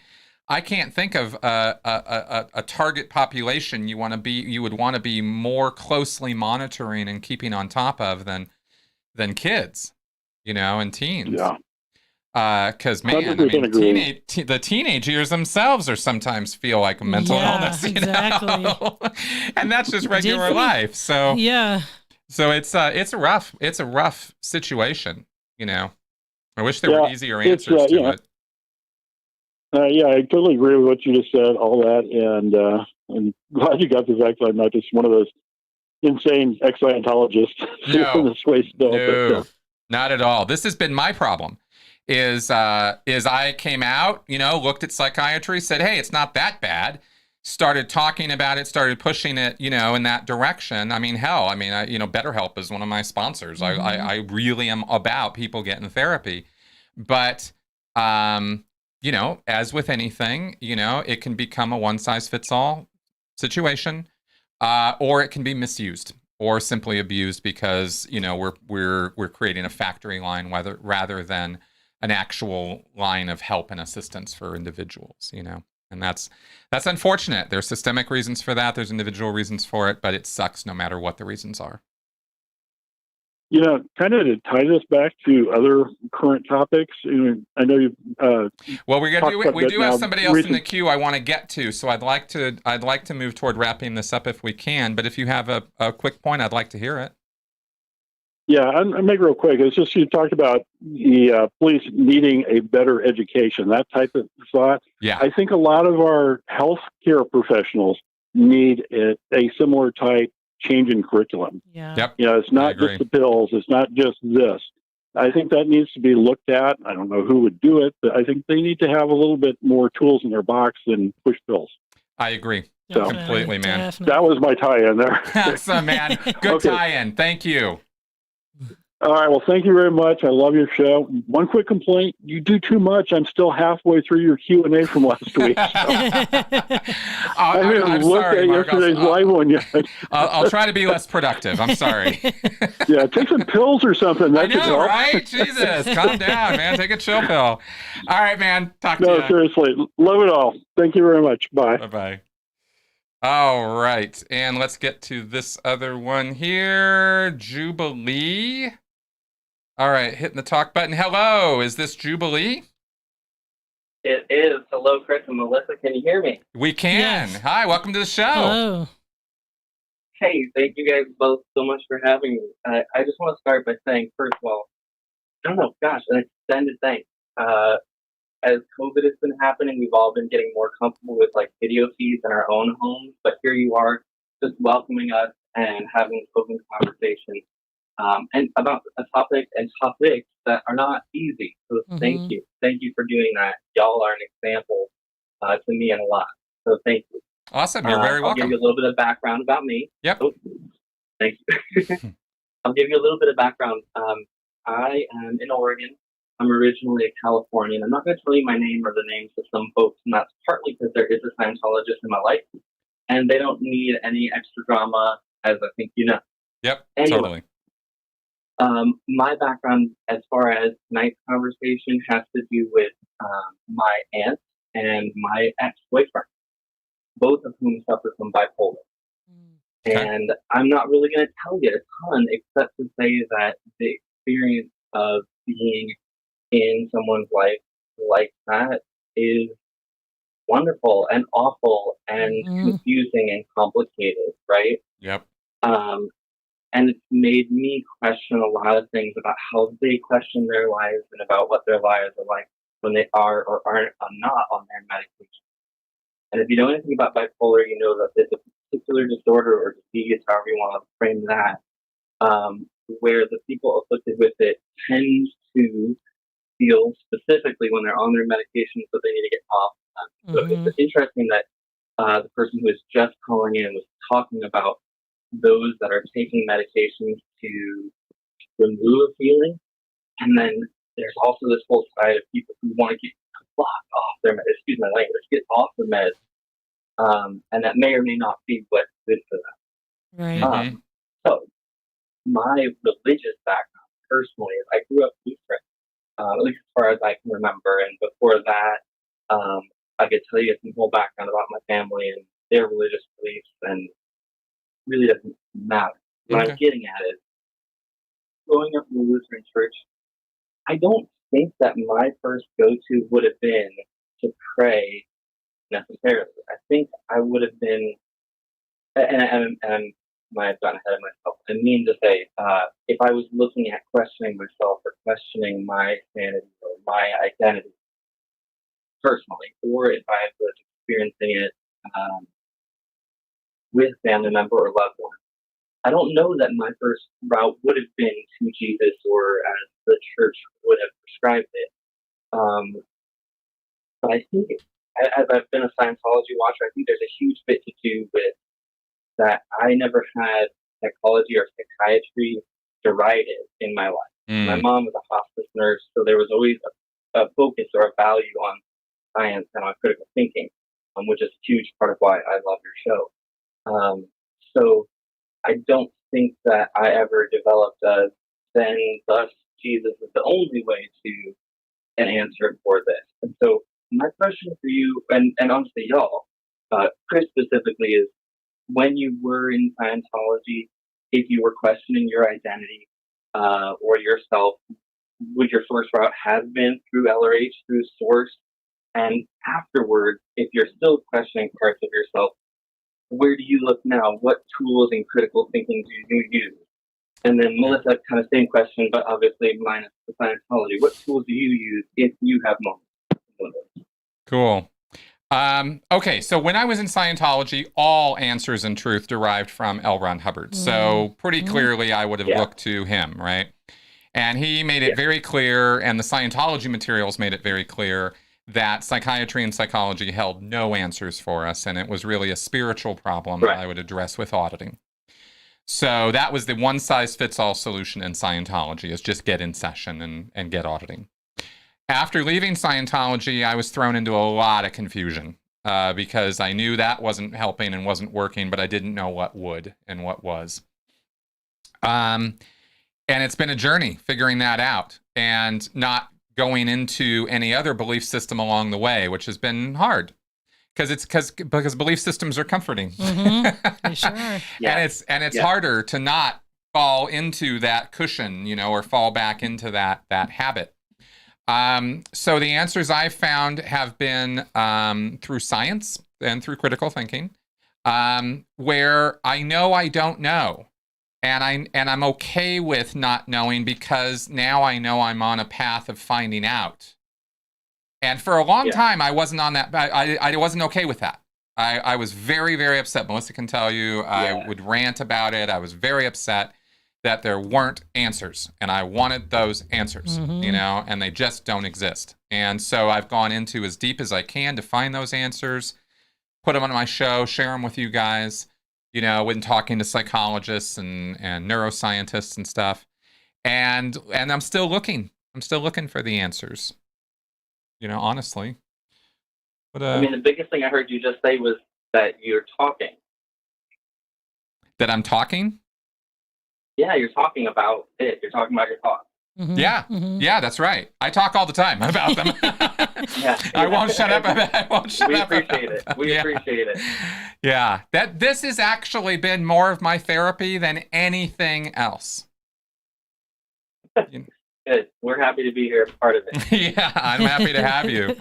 S1: I can't think of a target population you would want to be more closely monitoring and keeping on top of than kids, and teens.
S8: Yeah.
S1: Because man, I mean, the teenage years themselves are sometimes feel like a mental illness,
S2: exactly.
S1: And that's just regular life. So so it's a rough situation. I wish there were easier answers to it.
S8: I totally agree with what you just said. All that, and I'm glad you got the fact that I'm not just one of those insane ex-Scientologists feeling this way still.
S1: No, not at all. This has been my problem. Is I came out, looked at psychiatry, said, hey, it's not that bad. Started talking about it, started pushing it, in that direction. I mean, hell, BetterHelp is one of my sponsors. I really am about people getting therapy. But, as with anything, it can become a one-size-fits-all situation, or it can be misused or simply abused because, we're creating a factory line rather than an actual line of help and assistance for individuals, and that's unfortunate. There's systemic reasons for that. There's individual reasons for it, but it sucks no matter what the reasons are.
S8: Kind of to tie this back to other current topics. I know you.
S1: Well, we do have somebody else in the queue I want to get to, so I'd like to move toward wrapping this up if we can. But if you have a quick point, I'd like to hear it.
S8: Yeah, I'll make it real quick. It's just you talked about the police needing a better education, that type of thought.
S1: Yeah.
S8: I think a lot of our healthcare professionals need a similar type change in curriculum.
S2: Yeah.
S1: Yep.
S8: It's not just the pills. It's not just this. I think that needs to be looked at. I don't know who would do it, but I think they need to have a little bit more tools in their box than push pills.
S1: I agree. Completely, man.
S2: Definitely.
S8: That was my tie-in there.
S1: Awesome, man. Good tie-in. Thank you.
S8: All right. Well, thank you very much. I love your show. One quick complaint: you do too much. I'm still halfway through your Q&A from last week. So. I haven't looked at yesterday's live one yet.
S1: I'll try to be less productive. I'm sorry.
S8: Yeah, take some pills or something.
S1: I know, right? Jesus, calm down, man. Take a chill pill. All right, man. Talk to you.
S8: No, seriously. Love it all. Thank you very much. Bye.
S1: Bye-bye. All right. And let's get to this other one here. Jubilee. All right, hitting the talk button. Hello, is this Jubilee?
S9: It is. Hello, Chris and Melissa. Can you hear me?
S1: We can. Yes. Hi, welcome to the show.
S2: Hello.
S9: Hey, thank you guys both so much for having me. I just want to start by saying, first of all, an extended thanks. As COVID has been happening, we've all been getting more comfortable with video feeds in our own homes, but here you are just welcoming us and having an open conversation. And about a topics that are not easy. So thank you. Thank you for doing that. Y'all are an example to me and a lot. So thank you.
S1: Awesome. You're very welcome.
S9: I'll give you a little bit of background about me.
S1: Yep.
S9: Oh, thank you. I'll give you a little bit of background. I am in Oregon. I'm originally a Californian. I'm not going to tell you my name or the names of some folks, and that's partly because there is a Scientologist in my life, and they don't need any extra drama, as I think you know.
S1: Yep,
S9: anyway,
S1: totally.
S9: My background as far as tonight's conversation has to do with my aunt and my ex-boyfriend, both of whom suffer from bipolar. Okay. And I'm not really going to tell you a ton except to say that the experience of being in someone's life like that is wonderful and awful and confusing and complicated, right?
S1: Yep.
S9: And it's made me question a lot of things about how they question their lives and about what their lives are like when they are or aren't not on their medication. And if you know anything about bipolar, you know that it's a particular disorder or disease, however you want to frame that, where the people afflicted with it tend to feel specifically when they're on their medications that they need to get off. So it's interesting that the person who is just calling in was talking about those that are taking medications to remove a feeling, and then there's also this whole side of people who want to get off their meds, excuse my language, get off the meds, and that may or may not be what's good for them.
S2: Right.
S9: So my religious background personally is I grew up Lutheran, at least as far as I can remember, and before that, I could tell you some whole background about my family and their religious beliefs, and really doesn't matter. What I'm getting at is, growing up in the Lutheran church, I don't think that my first go-to would have been to pray necessarily. I think I would have been, and I might have gotten ahead of myself. I mean to say, if I was looking at questioning myself or questioning my sanity or my identity personally, or if I was experiencing it with a family member or loved one, I don't know that my first route would have been to Jesus or as the church would have prescribed it. But I think, as I've been a Scientology watcher, I think there's a huge bit to do with that I never had psychology or psychiatry derided in my life. My mom was a hospice nurse, so there was always a focus or a value on science and on critical thinking, which is a huge part of why I love your show. So I don't think that I ever developed a then, thus, Jesus is the only way to an answer for this. And so my question for you, and honestly y'all, Chris specifically, is when you were in Scientology, if you were questioning your identity or yourself, would your source route have been through LRH, through Source? And afterwards, if you're still questioning parts of yourself, where do you look now? What tools in critical thinking do you use? And then Melissa, kind of same question, but obviously minus the Scientology. What tools do you use if you have moments?
S1: Cool. Okay, so when I was in Scientology, all answers in truth derived from L. Ron Hubbard. So pretty clearly I would have looked to him, right? And he made it very clear, and the Scientology materials made it very clear, that psychiatry and psychology held no answers for us, and it was really a spiritual problem that I would address with auditing. So that was the one-size-fits-all solution in Scientology, is just get in session and get auditing. After leaving Scientology, I was thrown into a lot of confusion because I knew that wasn't helping and wasn't working, but I didn't know what would and what was. And it's been a journey figuring that out and not going into any other belief system along the way, which has been hard because belief systems are comforting.
S2: They sure are.
S1: And it's harder to not fall into that cushion, or fall back into that habit. So the answers I've found have been through science and through critical thinking, where I know I don't know. And I'm okay with not knowing because now I know I'm on a path of finding out. And for a long time, I wasn't on that. I wasn't okay with that. I was very, very upset. Melissa can tell you, I would rant about it. I was very upset that there weren't answers. And I wanted those answers, and they just don't exist. And so I've gone into as deep as I can to find those answers, put them on my show, share them with you guys. When talking to psychologists and neuroscientists and stuff. And I'm still looking. I'm still looking for the answers, honestly. But
S9: I mean, the biggest thing I heard you just say was that you're talking.
S1: That I'm talking?
S9: Yeah, you're talking about it. You're talking about your thoughts.
S1: Yeah, that's right. I talk all the time about them. I won't shut up about it. I won't shut up about it.
S9: We appreciate it.
S1: Yeah, this has actually been more of my therapy than anything else.
S9: Good. We're happy to be here, part of it.
S1: Yeah, I'm happy to have you.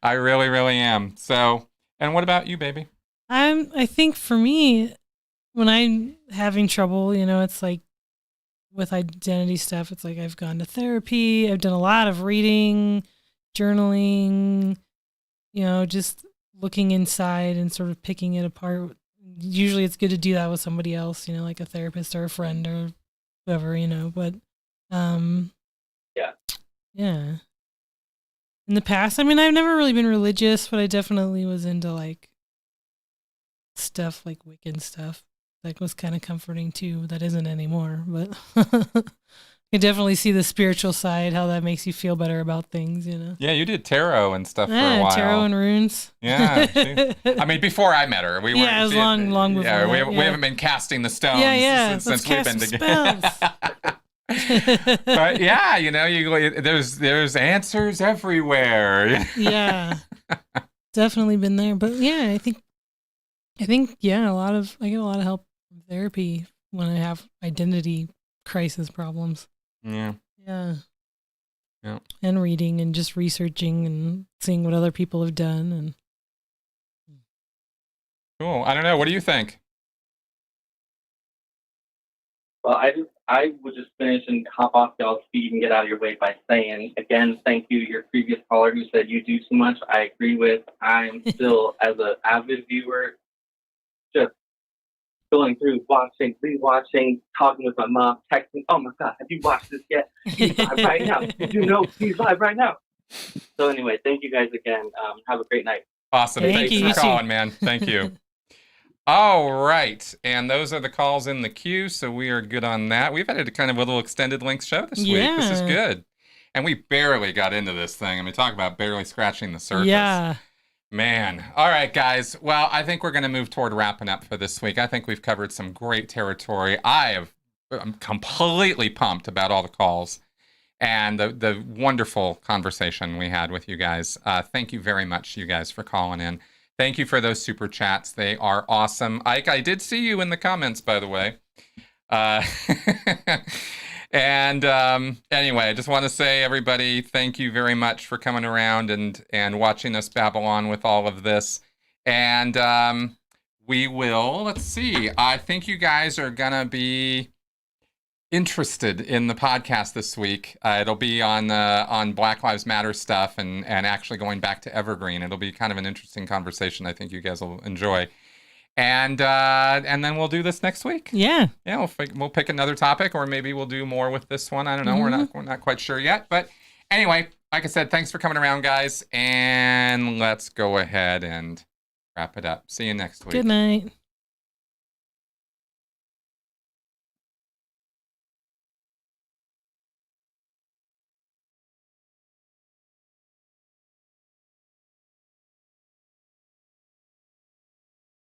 S1: I really, really am. So, and what about you, baby?
S2: I think for me, when I'm having trouble, it's like with identity stuff, it's like I've gone to therapy. I've done a lot of reading, journaling, just looking inside and sort of picking it apart. Usually it's good to do that with somebody else, like a therapist or a friend or whoever, but yeah. in the past. I mean, I've never really been religious, but I definitely was into like stuff like Wiccan stuff. That was kind of comforting too. That isn't anymore, but you definitely see the spiritual side, how that makes you feel better about things, you know.
S1: Yeah, you did tarot and stuff for a while.
S2: Tarot and runes.
S1: Yeah. I mean, before I met her, we were.
S2: Yeah, it was long before.
S1: Yeah,
S2: that,
S1: we haven't been casting the stones. Since we've been together. But yeah, you know, there's answers everywhere.
S2: Yeah, definitely been there. But yeah, I think yeah, I get a lot of help from therapy when I have identity crisis problems.
S1: Yeah.
S2: Yeah.
S1: Yeah.
S2: And reading and just researching and seeing what other people have done and.
S1: Cool. I don't know. What do you think?
S9: Well, I would just finish and hop off y'all's feed and get out of your way by saying, again, thank you, your previous caller who said you do too much. I agree with. I'm still, as an avid viewer, just going through, watching, rewatching, talking with my mom, texting, oh my God, have you watched this yet? He's live right now. Did you know he's live right now? So anyway, thank you guys again. Have a great night.
S1: Awesome.
S2: Thank you.
S1: for calling, man. Thank you. All right. And those are the calls in the queue, so we are good on that. We've had a kind of a little extended length show this week. This is good. And we barely got into this thing. I mean, talk about barely scratching the surface.
S2: Yeah.
S1: Man. All right, guys. Well, I think we're going to move toward wrapping up for this week. I think we've covered some great territory. I'm completely pumped about all the calls and the wonderful conversation we had with you guys. Thank you very much, you guys, for calling in. Thank you for those super chats. They are awesome. Ike, I did see you in the comments, by the way. And anyway, I just want to say, everybody, thank you very much for coming around and watching us babble on with all of this. And we will, let's see, I think you guys are going to be interested in the podcast this week. It'll be on Black Lives Matter stuff and actually going back to Evergreen. It'll be kind of an interesting conversation. I think you guys will enjoy. And then we'll do this next week.
S2: Yeah.
S1: Yeah, we'll pick another topic, or maybe we'll do more with this one. I don't know. We're not quite sure yet. But anyway, like I said, thanks for coming around, guys. And let's go ahead and wrap it up. See you next week.
S2: Good night.